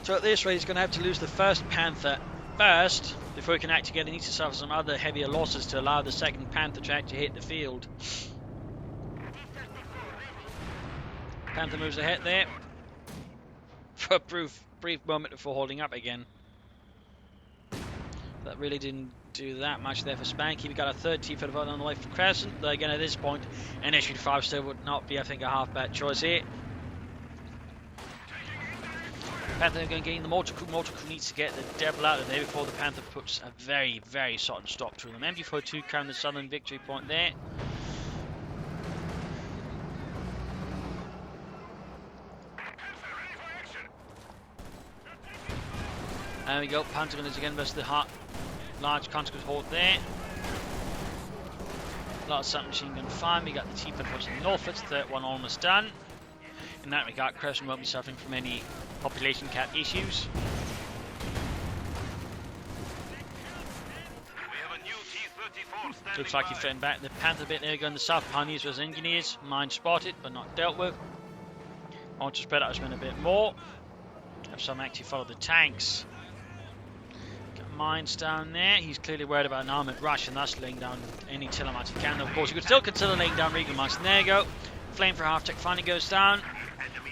So at this rate, he's going to have to lose the first Panther first before he can actually get. He needs to suffer some other heavier losses to allow the second Panther to actually hit the field. Panther moves ahead there for a brief moment before holding up again. That really didn't do that much there for Spanky. We got a third T-55 on the way for Crescent. Though again, at this point, an SU-5 still would not be, I think, a half bad choice here. Panther going to get in the mortar crew. Mortar crew needs to get the devil out of there before the Panther puts a very, very sudden stop to them. MG42 carrying the southern victory point there. There we go. Panther is again versus the large conscript horde there. A lot of submachine gun fire. We got the T-55 in the north. It's the third one almost done. In that regard, Crescent won't be suffering from any population cap issues. Looks like he fed back the Panther bit. There we go in the south. Pioneers versus engineers. Mine spotted, but not dealt with. I want to spread out his men a bit more. Have some actually follow the tanks. Mines down there. He's clearly worried about an armoured rush and thus laying down any Tillermines he can. Of course, you could still consider laying down Regal mines. And there you go. Flame for half-tech finally goes down.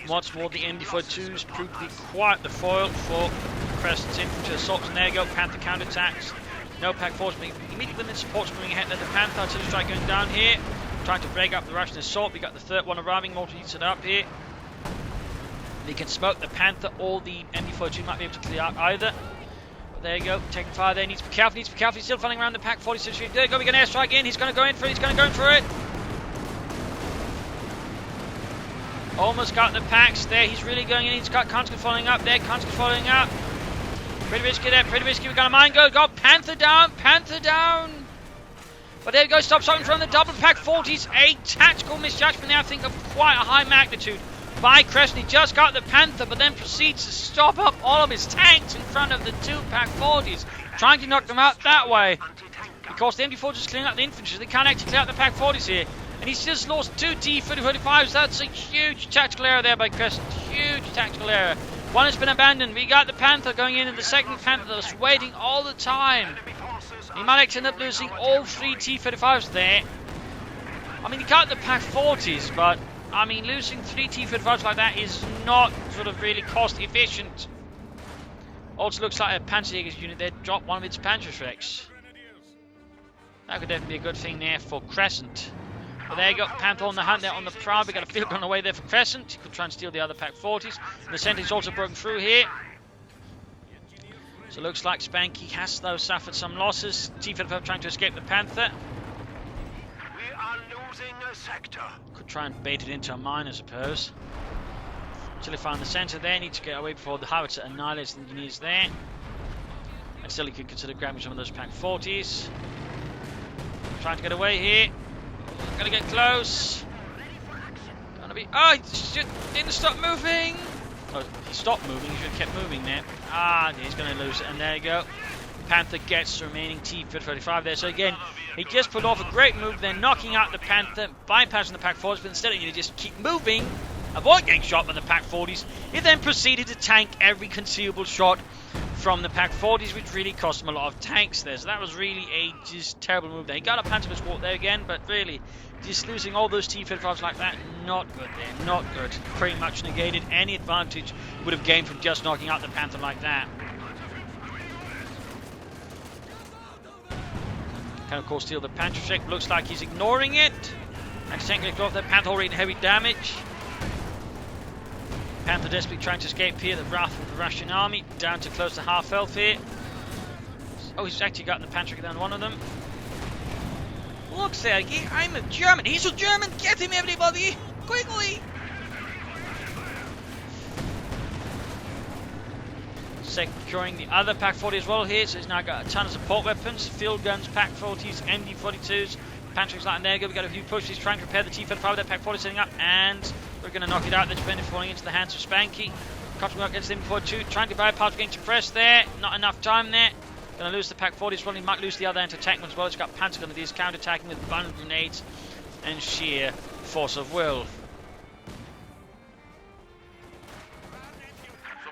Once more, the MD42s proved to be quite the foil for Crescent's infantry assaults. And there you go. Panther counterattacks. No Pack force, but immediately when support's moving ahead. There's the Panther artillery strike going down here. Trying to break up the Russian assault. We got the third one arriving. Mortar eats it up here. They can smoke the Panther or the MD42 might be able to clear out either. There you go, taking fire there, needs to be careful, he's still running around the Pack 40 situation. There you go, we get an airstrike in, he's going to go in for it, Almost got the Packs there, he's really going in, he's got conscript following up there, Pretty risky there, we got a mine go, Panther down! But there you go, stops in front of the double Pack 40s, a tactical misjudgment there, I think, of quite a high magnitude. By Crescent, he just got the Panther, but then proceeds to stop up all of his tanks in front of the 2 Pack 40s, trying to knock them out that way. Because the MD40s is clearing up the infantry, so they can't actually clear out the Pack 40s here. And he's just lost 2 T-35s. That's a huge tactical error there by Crescent. Huge tactical error. One has been abandoned. We got the Panther going in, and the second Panther that's waiting all the time. He might actually end up losing all 3 T-35s there. I mean, you got the Pack 40s, but I mean, losing 3 T-35s like that is not sort of really cost efficient. Also looks like a Panzerjäger's unit there dropped one of its Panzerschrecks. That could definitely be a good thing there for Crescent. But there you go, Panther on the hunt there on the prowl. We got a field gun away there for Crescent. He could try and steal the other Pack 40s. The Sentry's also broken through here. So it looks like Spanky has though suffered some losses. T-35 trying to escape the Panther. We are losing a sector. Could try and bait it into a mine, I suppose. Until he found the centre there, need to get away before the howitzer annihilates the engineers there. And still he could consider grabbing some of those Pack 40s. Trying to get away here. Gonna get close. Gonna be. Oh, he didn't stop moving. Oh, he stopped moving. He should have kept moving there. Ah, he's gonna lose it. And there you go. Panther gets the remaining T-35 there. So again, he just put off a great move, then knocking out the Panther, bypassing the Pack 40s, but instead of you just keep moving, avoid getting shot by the Pack 40s. He then proceeded to tank every conceivable shot from the Pack 40s, which really cost him a lot of tanks there. So that was really a just terrible move there. He got a Panther squad there again, but really, just losing all those T-35s like that, not good there, not good. Pretty much negated any advantage he would have gained from just knocking out the Panther like that. Can of course steal the Panzerschreck, looks like he's ignoring it. And technically go off that Panther already heavy damage. Panther desperately trying to escape here, the wrath of the Russian army, down to close to half health here. Oh, he's actually gotten the Panzerschreck down one of them. Look, Sergei, I'm a German. He's a German. Get him, everybody! Quickly! Securing the other Pack 40 as well here, so he's now got a ton of support weapons, field guns, Pack 40s, MD42s, Panzerschrecks like there you go. We got a few pushes trying to repair the T-35 with that Pack 40 setting up, and we're going to knock it out. They're just falling into the hands of Spanky. Cutting up against the MD42, trying to bypass, getting to press there. Not enough time there. Going to lose the Pack 40s, well, he might lose the other anti-tank as well. He's got Panzer gun that he's counter-attacking with abundant grenades and sheer force of will.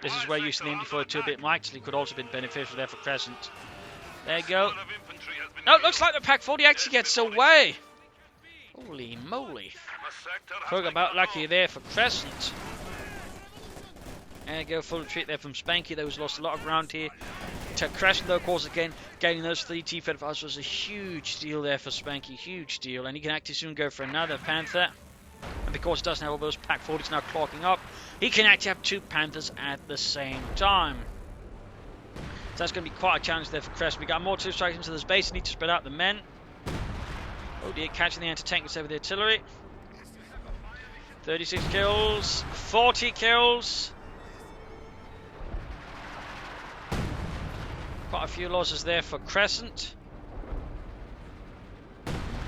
This is where using the MD42 a bit more actually could also have been beneficial there for Crescent. There you go. No, it looks like the Pack 40 actually gets away. Holy moly. Talk about lucky there for Crescent. There you go, full retreat there from Spanky. Those lost a lot of ground here. To Crescent, though, of course, again, gaining those 3 T-35s was a huge deal there for Spanky. Huge deal. And he can actually soon go for another Panther. And because he doesn't have all those Pack 40s now clocking up, he can actually have 2 Panthers at the same time. So that's going to be quite a challenge there for Crescent. We got more 2 strikes into this base. Need to spread out the men. Oh dear, catching the anti-tank instead of the artillery. 36 kills, 40 kills. Quite a few losses there for Crescent.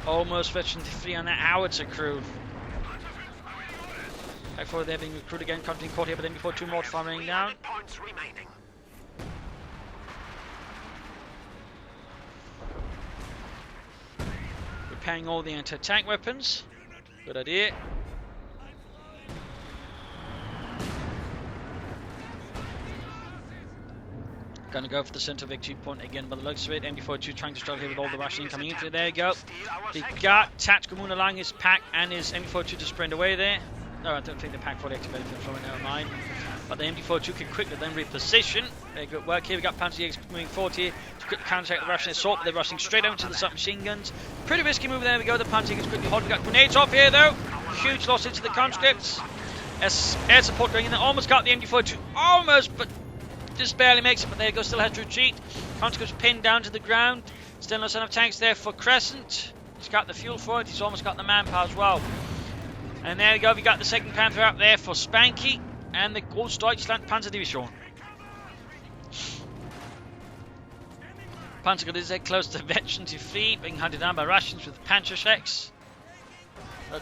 Almost veteran 3 on that howitzer crew. Back forward there being recruited again, continuing caught here, but then before 2 more firing down. Points remaining. Repairing all the anti-tank weapons. Good idea. Gonna go for the centre victory point again by the looks of it. MD42 trying to struggle here with all the Russian coming into it. There you go. He got Tactical Moon allowing his pack and his MD42 to sprint away there. No, I don't think the Pack 40 actually benefits from it, never mind. But the MD42 can quickly then reposition. Very good work here. We got Panzerjägers moving forward here to quickly counteract the Russian assault, but they're rushing straight over to the submachine guns. Pretty risky move there we go. The Panzerjägers quickly hold. We got grenades off here though. Huge loss into the conscripts. As air support going in there. Almost got the MD42. Almost, but just barely makes it. But there you go. Still has to retreat. Conscripts pinned down to the ground. Still no sign of tanks there for Crescent. He's got the fuel for it. He's almost got the manpower as well. And there we go, we got the 2nd Panther up there for Spanky and the Großdeutschland Panzerdivision. Panzer got his head close to veteran to flee, being hunted down by Russians with Panzerschrecks.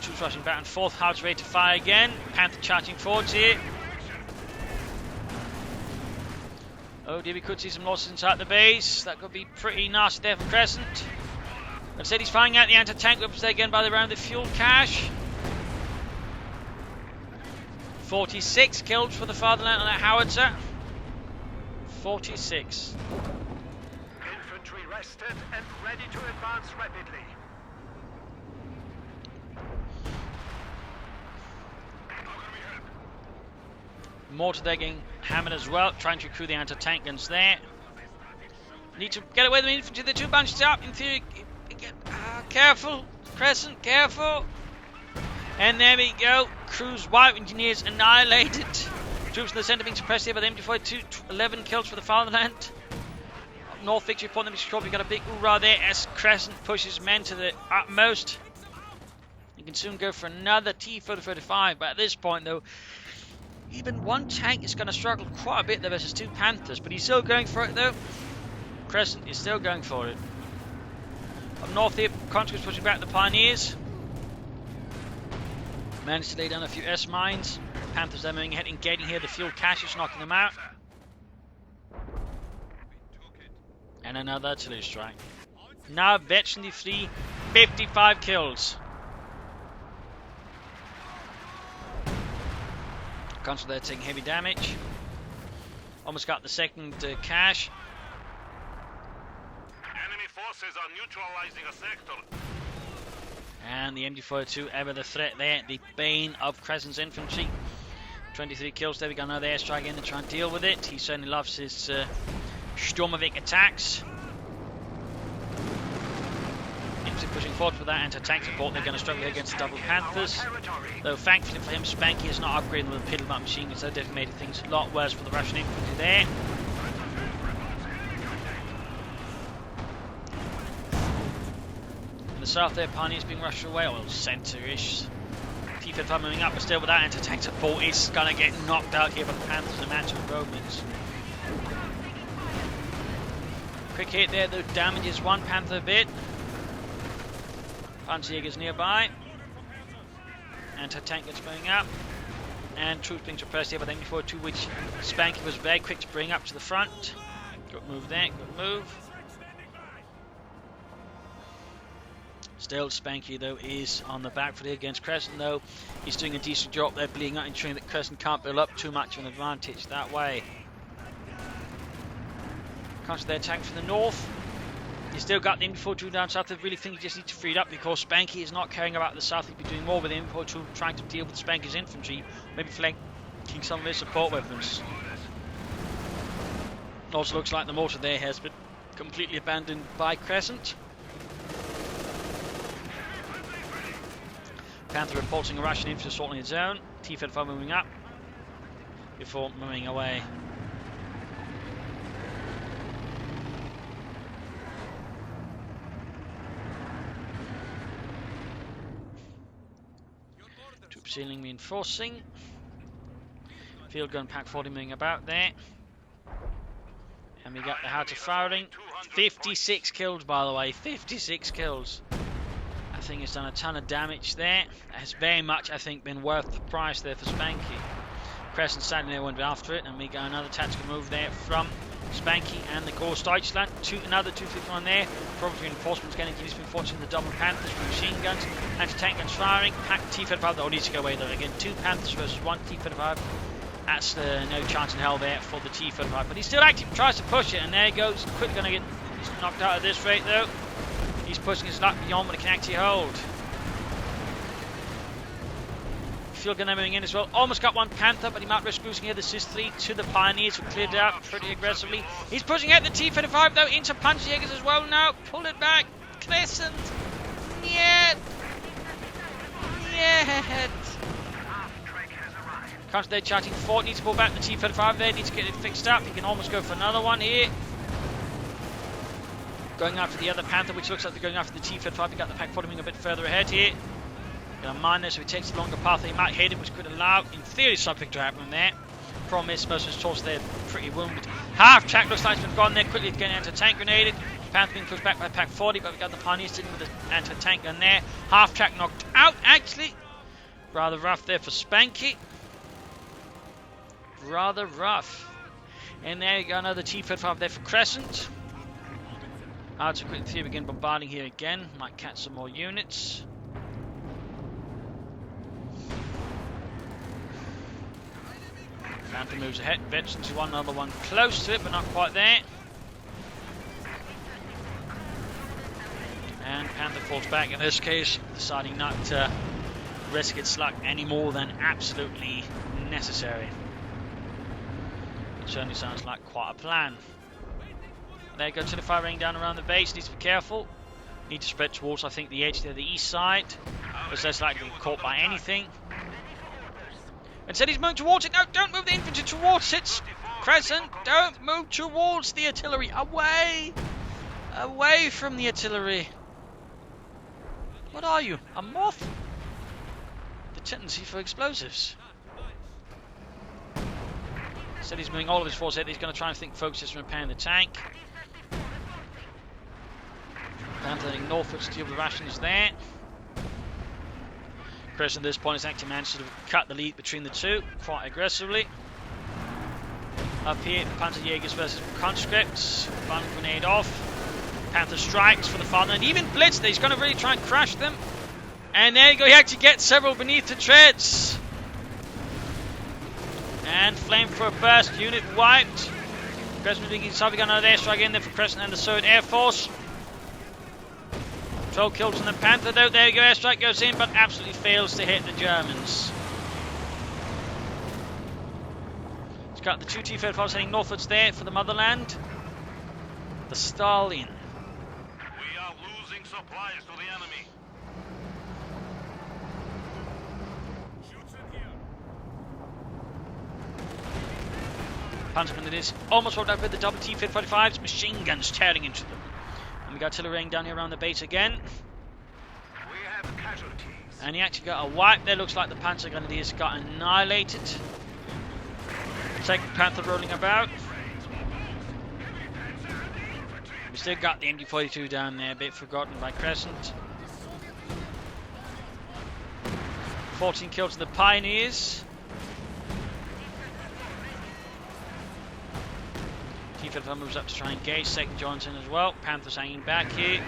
Troops rushing back and forth, howitzer ready to fire again. Panther charging forwards here. Oh dear, we could see some losses inside the base. That could be pretty nasty there for Crescent. Like I said, he's firing out the anti-tank weapons there again by around the fuel cache. 46 kills for the fatherland on that howitzer. 46. Infantry rested and ready to advance rapidly. Mortar there getting hammered as well, trying to recruit the anti-tank guns there. Need to get away with the infantry, they're too bunched up. In theory, careful, Crescent, careful. And there we go, Crew's white engineers annihilated. Troops in the centre being suppressed here by the MD-42, 11 kills for the fatherland. Up north, victory point them is we've got a big hoorah there as Crescent pushes men to the utmost. You can soon go for another T-35, but at this point though, even one tank is going to struggle quite a bit there versus 2 Panthers, but he's still going for it though. Crescent is still going for it. Up north here, Conscripts pushing back the Pioneers. Managed to lay down a few S-mines. Panthers then moving ahead, engaging here. The fuel caches, knocking them out. And another artillery strike. Now virtually free, 55 kills. Conscripts there taking heavy damage. Almost got the second cache. Enemy forces are neutralizing a sector. And the MD-42 ever the threat there, the bane of Crescent's infantry. 23 kills there, we got another airstrike in to try and deal with it. He certainly loves his Sturmovik attacks. Infantry pushing forward with that anti-tank support, they're going to struggle against the double Panthers. Though thankfully for him, Spanky is not upgrading with a piddle-up machine, because that definitely made things a lot worse for the Russian infantry there. In the south there, Pioneers being rushed away, or centre-ish. T-55 moving up, but still with that anti-tank support, it's going to get knocked out here by the Panthers in a match of Romans. Quick hit there, though, damages one Panther a bit. Panzerjäger's nearby. Anti-tank gets going up. And troops being suppressed here by the MD-42, which Spanky was very quick to bring up to the front. Good move there, good move. Still, Spanky, though, is on the back foot here against Crescent, though. He's doing a decent job there, bleeding out, ensuring that Crescent can't build up too much of an advantage that way. Comes to their attack from the north. He's still got the MD-42 down south. I really think he just needs to free it up because Spanky is not caring about the south. He'd be doing more with the MD-42, trying to deal with Spanky's infantry, maybe flanking some of his support weapons. Also looks like the mortar there has been completely abandoned by Crescent. Panther repulsing a Russian infantry assault in its own. T-55 moving up before moving away. Troop ceiling reinforcing. Field gun pack 40 moving about there. And we got the Howitzer firing. 56 kills, by the way. 56 kills. I think it's done a ton of damage there. It has very much, I think, been worth the price there for Spanky. Crescent standing there went after it, and we got another tactical move there from Spanky and the CoH2 Deutschland. Another 251 there. Probably reinforcements getting to been fortunate the double Panthers with machine guns, anti-tank guns firing. Pack T-55 that needs to go away though. Again, 2 Panthers versus 1 T-55. That's no chance in hell there for the T-55. But he's still active, tries to push it, and there he goes. Quickly going to get knocked out at this rate though. He's pushing his luck beyond what he can actually hold. Field gunner moving in as well. Almost got one Panther, but he might risk losing here. This is 3 to the Pioneers, who cleared out pretty aggressively. He's pushing out the T-55 though into Panzerjägers as well now. Pull it back. Crescent. Yet. Comes there charging forward. Needs to pull back the T-55 there. Needs to get it fixed up. He can almost go for another one here. Going after the other Panther, which looks like they're going after the T-55. We got the pack following a bit further ahead here. Got a mine there, so he takes the longer path. He might hit him, which could allow, in theory, something to happen there. Problem is, most of his torch there pretty wounded. Half track looks like it's been gone there. Quickly getting anti-tank grenaded. Panther being pushed back by pack 40, but we got the Pioneers sitting with the anti-tank gun there. Half track knocked out, actually. Rather rough there for Spanky. Rather rough. And there you go, another T-55 there for Crescent. To quickly begin bombarding here again. Might catch some more units. Panther moves ahead, vets into one, another one close to it, but not quite there. And Panther falls back in this case, deciding not to risk its luck any more than absolutely necessary. Certainly sounds like quite a plan. There you go, artillery raining down around the base. Needs to be careful. Need to spread towards, I think, the edge there, the east side. Because less likely to be caught by anything. Instead he's moving towards it. No, don't move the infantry towards it. Crescent, don't move towards the artillery. Away! Away from the artillery. What are you? A moth? The tendency for explosives. Instead he's moving all of his force ahead. He's going to try and focus on repairing the tank. Panther heading northwards to deal with the rations there. Crescent at this point has actually managed to cut the lead between the two quite aggressively. Up here, Panther Jaegers versus conscripts. One grenade off. Panther strikes for the fatherland. Even blitz there. He's going to really try and crash them. And there you go. He actually gets several beneath the treads. And flamethrower burst. Unit wiped. Crescent beginning to gun another airstrike in there for Crescent and the 3rd Air Force. 12 kills on the Panther though. There you go. Airstrike goes in, but absolutely fails to hit the Germans. He's got the 2 T-35s heading northwards there for the motherland. The Stalin. We are losing supplies to the enemy. Panzerman it is. Almost rolled out with the double T-35s. Machine guns tearing into them. And we got artillery raining down here around the base again. We have casualties. And he actually got a wipe there. Looks like the Panzer Grenadiers got annihilated. Second Panther rolling about. We still got the MD-42 down there, a bit forgotten by Crescent. 14 kills in the Pioneers. T-55 moves up to try and engage. Second Johnson as well. Panther's hanging back here.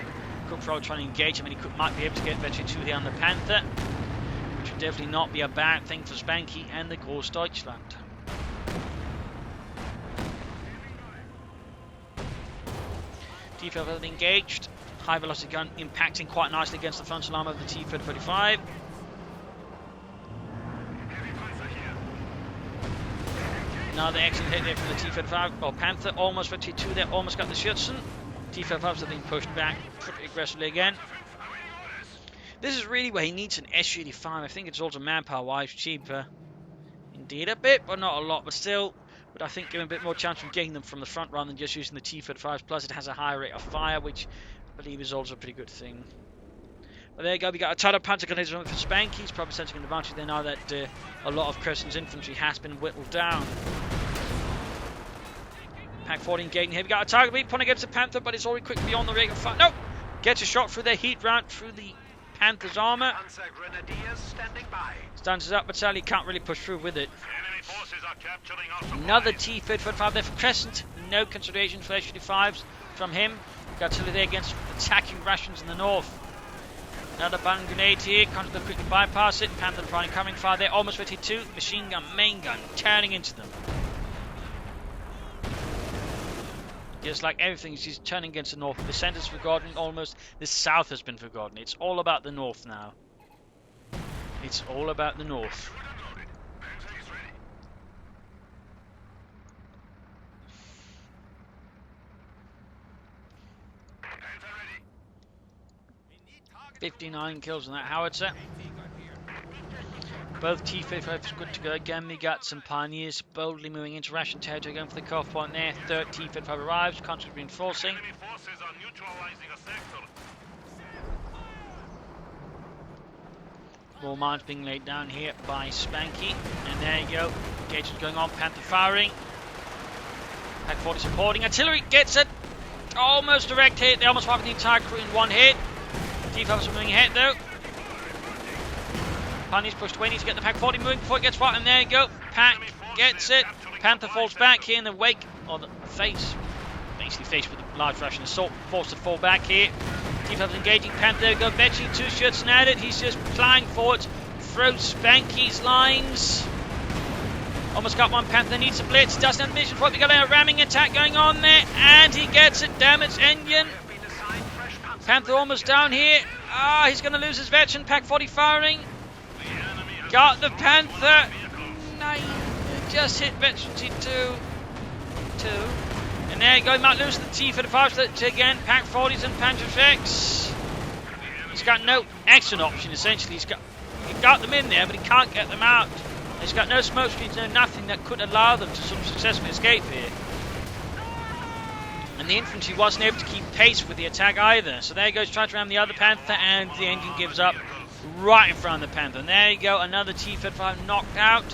Cook Road trying to engage him, and he might be able to get Veteran 2 there on the Panther, which would definitely not be a bad thing for Spanky and the Groß Deutschland. T-55 engaged. High velocity gun impacting quite nicely against the frontal arm of the T-35. Another excellent hit there from the T-35. Well, Panther almost for T2 there, almost got the Schützen. T-35s have been pushed back pretty aggressively again. This is really where he needs an SU-85. I think it's also manpower-wise cheaper. Indeed a bit, but not a lot. But still, would I think give him a bit more chance of getting them from the front rather than just using the T-35s. Plus it has a higher rate of fire, which I believe is also a pretty good thing. But there you go, we got a ton of Panzer Grenadiers for Spanky. He's probably sensing an advantage there now that a lot of Crescent's infantry has been whittled down. Pack 14 engaging here. We got a target beat point against the Panther, but it's already quick beyond the rate of fire. No! Gets a shot through their heat round through the Panther's armour. Panzer Grenadiers standing by. Stands up, but sadly can't really push through with it. Enemy forces are capturing our supplies. Another T-35 there for Crescent. No consideration for SU-85s from him. We've got artillery there against attacking rations in the north. Another band grenade here. Constable quickly bypass it. Panther trying coming fire there. Almost 52. Machine gun, main gun, turning into them. Just like everything, she's turning against the north. The centre's forgotten. Almost the south has been forgotten. It's all about the north now. It's all about the north. Ready. 59 kills on that howitzer. Both T-35s good to go. Again, we got some Pioneers boldly moving into ration territory, going for the cutoff point there. Third T-35 arrives, constant reinforcing. Enemy forces are neutralizing a sector. More mines being laid down here by Spanky. And there you go. Engagements going on. Panther firing. Pack 40 supporting. Artillery gets it. Almost direct hit. They almost wiped the entire crew in one hit. T-35s are moving ahead though. Pioneers push 20 to get the Pack 40 moving before it gets fired, and there you go. Pack gets it. Panther falls back here in the wake, or the face, basically faced with a large ration assault, forced to fall back here. T-35 engaging Panther. There you go. Betchy 2 Schützen at it. He's just flying forwards. Throws Spanky's lines. Almost got one. Panther needs a blitz. Doesn't have mission for it. We got a ramming attack going on there, and he gets it. Damaged engine. Panther almost down here. Ah, he's going to lose his veteran. Pack 40 firing. Got the Panther. 9. Just hit veteran T2. 2. And there you go, he might lose the T-35 to again, Pack 40s and Panzerschrecks. He's got no exit option, essentially. He got them in there, but he can't get them out. He's got no smoke screens, no nothing that could allow them to sort of successfully escape here. And the infantry wasn't able to keep pace with the attack either. So there he goes, trying to ram the other Panther, and the engine gives up right in front of the Panther. And there you go, another T-35 knocked out.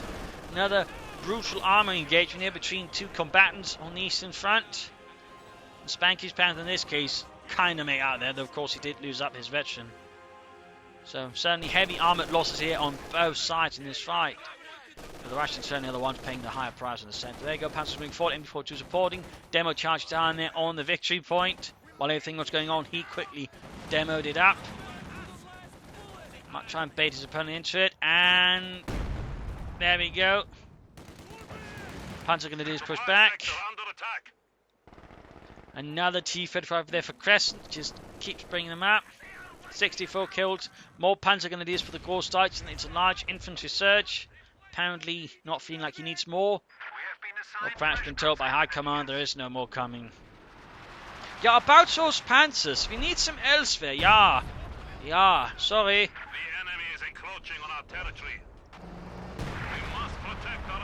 Another brutal armor engagement here between two combatants on the Eastern Front. And Spanky's Panther in this case kind of made out there, though of course he did lose up his veteran. So certainly heavy armored losses here on both sides in this fight. But the Russians certainly are the ones paying the higher price in the centre. There you go, Panzers moving forward, MD-42 supporting. Demo charged down there on the victory point. While everything was going on, he quickly demoed it up. Might try and bait his opponent into it, and there we go. Panzer Grenadiers push back. Another T-35 there for Crescent, just keeps bringing them up. 64 killed, more Panzer Grenadiers for the Großdeutschen. It's a large infantry surge. Apparently not feeling like he needs more. Or perhaps been told by High Command there is no more coming. Yeah, about those Panzers, we need some elsewhere, yeah. Yeah, sorry. The enemy is encroaching on our territory. We must protect our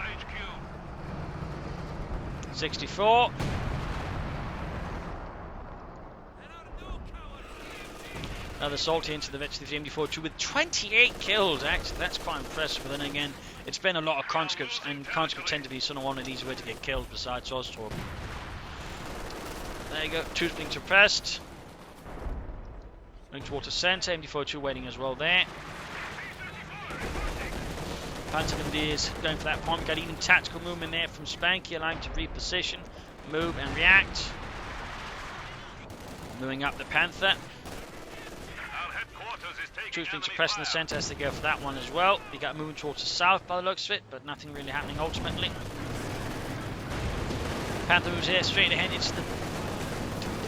HQ. 64. Another salty into the veteran of the MD-42 with 28 kills. Actually, that's quite impressive. But then again, it's been a lot of conscripts, and conscripts tend to be sort of one of these ways to get killed besides Ostorp. There you go, two being suppressed. Going towards the centre, MD-42 waiting as well there. Panzer Grenadiers going for that point. We've got even tactical movement there from Spanky, allowing to reposition, move and react. Moving up the Panther. Troops being suppressed in the centre as they go for that one as well. We got moving towards the south by the looks of it, but nothing really happening ultimately. Panther moves here straight ahead into the...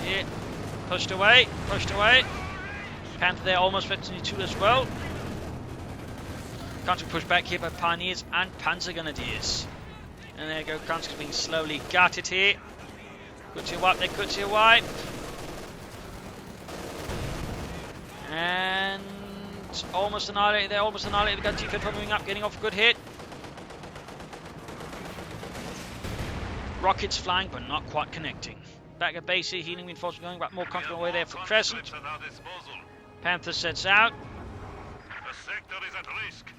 Here. Pushed away, pushed away. Panther there almost 52 as well. Conscript pushed back here by Pioneers and Panzer Grenadiers. And there you go, Conscript being slowly gutted here. Kutsia wipe there, Kutsia wipe. And almost annihilated there, almost annihilated. We've got T-35 moving up, getting off a good hit. Rockets flying, but not quite connecting. Back at base here, healing reinforcements going back, more conscript away there for Crescent. Panther sets out.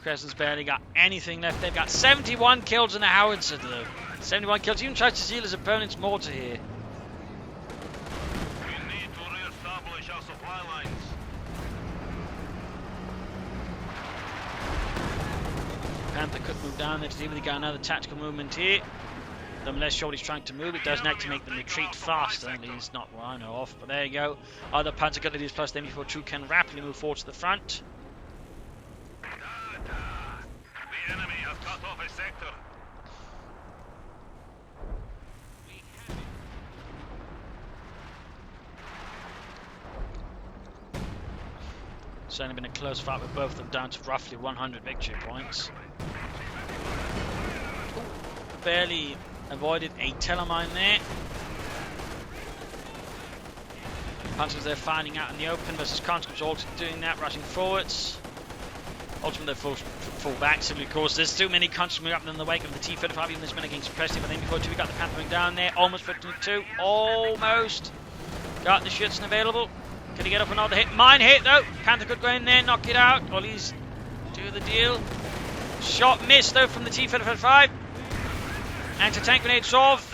Crescent's barely got anything left. They've got 71 kills in the howitzer though. 71 kills, even tries to steal his opponent's mortar here. We need to re-establish our supply lines. Panther could move down there to see if they got another tactical movement here. I'm less sure what he's trying to move. It doesn't actually make them retreat faster, at least not what I know of. But there you go. Other Panzer Grenadiers plus the MD-42 can rapidly move forward to the front. The enemy has cut off a sector. Certainly been a close fight with both of them, down to roughly 100 victory points. Barely avoided a telemine there. Panzers there fighting out in the open versus conscripts also doing that, rushing forwards. Ultimately they fall back simply because there's too many conscripts moving up in the wake of the T-35. Even this minute getting suppressed here, but then before we got the Panther going down there, almost 52, almost got the Schützen available. Can he get up another hit? Mine hit though. Panther could go in there, knock it out. Ollie's do the deal. Shot missed though from the T-35. Anti-tank grenades off.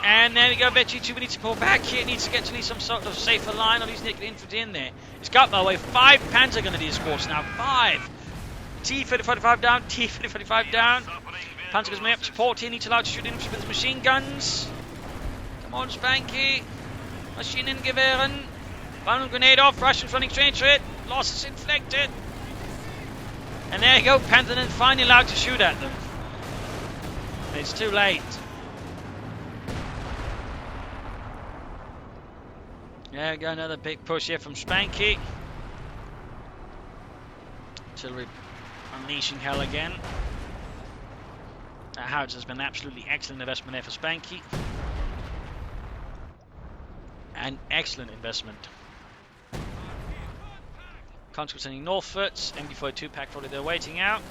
And there we go, G2 needs to pull back here. It needs to get to least some sort of safer line. Ollie's nickel infantry in there. It's got, by the way, 5 Panzer Grenadier squads now. 5. T-35 down, T-35 down. Panzer goes up support here. Needs to allow to shoot in with his machine guns. Come on, Spanky. Maschinengewehren. One grenade off. Russians running straight to it. Losses inflicted. And there you go. Panther then finally allowed to shoot at them. It's too late. There we go, another big push here from Spanky. Artillery unleashing hell again. That howitzer has been an absolutely excellent investment there for Spanky. An excellent investment. Conscripts sending northwards. MD42 pack probably they're waiting out.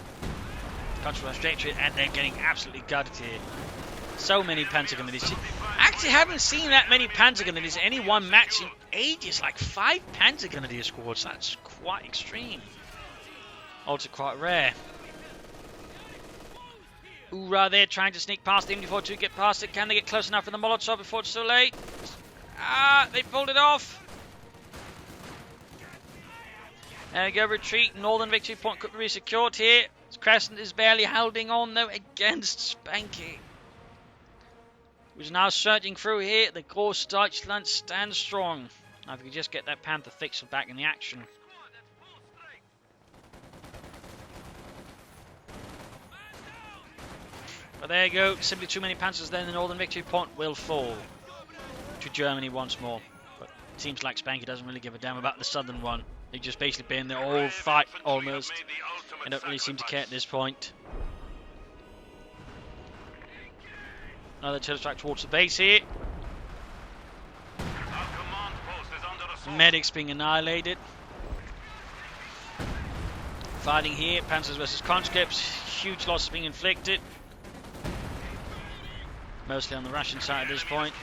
Conscripts straight to it, and they're getting absolutely gutted here. So many Panzer Grenadiers. Actually, haven't seen that many Panzer Grenadiers in any one match in ages. Like 5 Panzer Grenadier squads. That's quite extreme. Also quite rare. Hoorah, they're trying to sneak past the MD42, get past it. Can they get close enough for the Molotov before it's too late? Ah, they pulled it off. There we go, retreat. Northern victory point could be secured here. Crescent is barely holding on though against Spanky, who's now surging through here. The Gross Deutschland stands strong. Now if we could just get that Panther fixed back in the action. But there you go, simply too many Panzers then the Northern victory point will fall to Germany once more. But it seems like Spanky doesn't really give a damn about the southern one. They've just basically been there all fight almost. They don't really seem to care at this point. Another turret strike towards the base here. Medics being annihilated. Fighting here, Panzers versus conscripts. Huge losses being inflicted. Mostly on the Russian side at this point.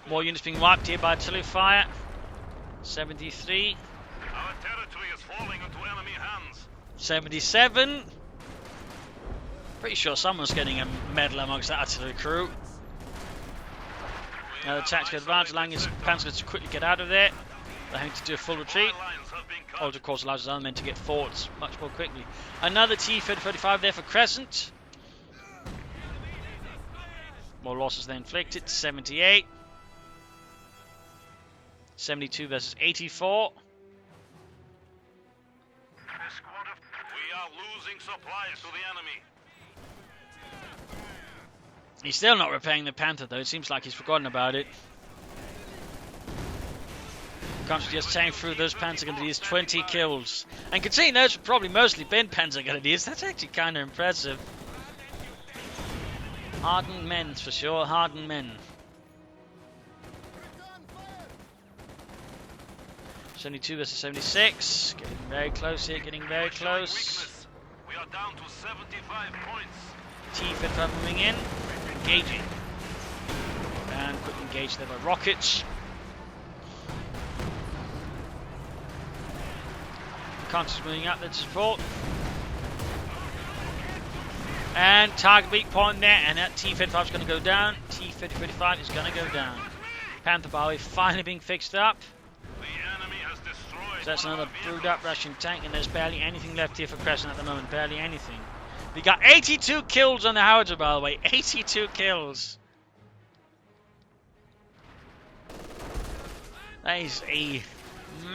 More units being wiped here by artillery fire. 73. Our territory is falling into enemy hands. 77. Pretty sure someone's getting a medal amongst that artillery crew. Now the tactical advantage allowing his panzers to quickly get out of there. They're having to do a full retreat. Also, of course, allows his other men to get forwards much more quickly. Another T-35 there for Crescent. More losses than inflicted. 78. 72 versus 84. We are losing supplies to the enemy. He's still not repairing the Panther though. It seems like he's forgotten about it. Can't just tank through those Panzer Grenadiers. 20 kills. And considering those have probably mostly been Panzer Grenadiers, that's actually kind of impressive. Hardened men for sure. Hardened men. 72 versus 76. Getting very close here. Getting very close. We are down to 75 points. T-55 moving in. Engaging. And quick engage there by rockets. Conscious moving up there to support. And target weak point there, and that T-55 is going to go down. T-55 is going to go down. Panther Bowie finally being fixed up. The enemy has destroyed. So that's another brewed up Russian tank, and there's barely anything left here for Crescent at the moment. Barely anything. We got 82 kills on the howitzer, by the way. 82 kills. That is a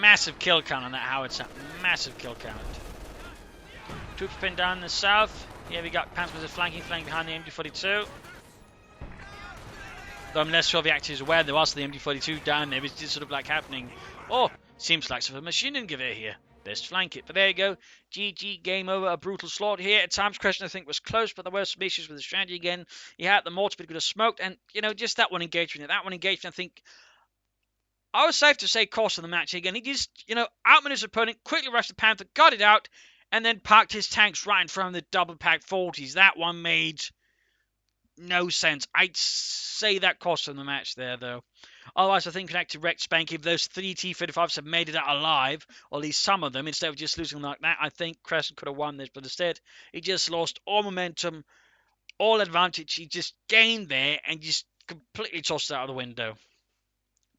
massive kill count on that howitzer. Massive kill count. Troops pinned down in the south. Here we got Panzers flanking behind the MD42. Though I'm less sure if he actually is aware there was the MD42 down there. It's just sort of like happening. Oh, seems like some of a machine gun gewehr here. Best flank it. But there you go. GG, game over. A brutal slaughter here. At times, Crescent, I think, was close, but there were some issues with the strategy again. He had the mortar, but he could have smoked. And, you know, just that one engagement. That one engagement, I think, I was safe to say cost of the match again. He just, you know, outmaneuvered his opponent, quickly rushed the Panther, got it out, and then parked his tanks right in front of the double-packed 40s. That one made no sense. I'd say that cost him the match there, though. Otherwise, I think Connected wrecked Spanky. If those 3 T-35s had made it out alive, or at least some of them, instead of just losing like that, I think Crescent could have won this. But instead, he just lost all momentum, all advantage. He just gained there and just completely tossed it out of the window.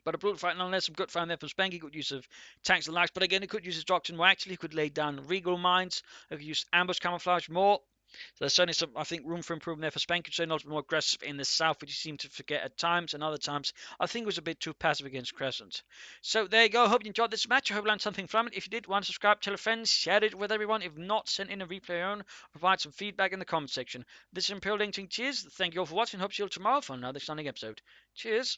But a brutal fight nonetheless. Some good fun there from Spanky. Good use of tanks and lights. But again, he could use his doctrine more. Actually, he could lay down regal mines. He could use ambush camouflage more. So there's certainly some, I think, room for improvement there for Spanky. So not more aggressive in the south, which he seemed to forget at times. And other times, I think it was a bit too passive against Crescent. So there you go. Hope you enjoyed this match. I hope you learned something from it. If you did, want to subscribe, tell a friend, share it with everyone. If not, send in a replay of your own. Provide some feedback in the comment section. This is Imperial Link. Cheers. Thank you all for watching. Hope to see you all tomorrow for another stunning episode. Cheers.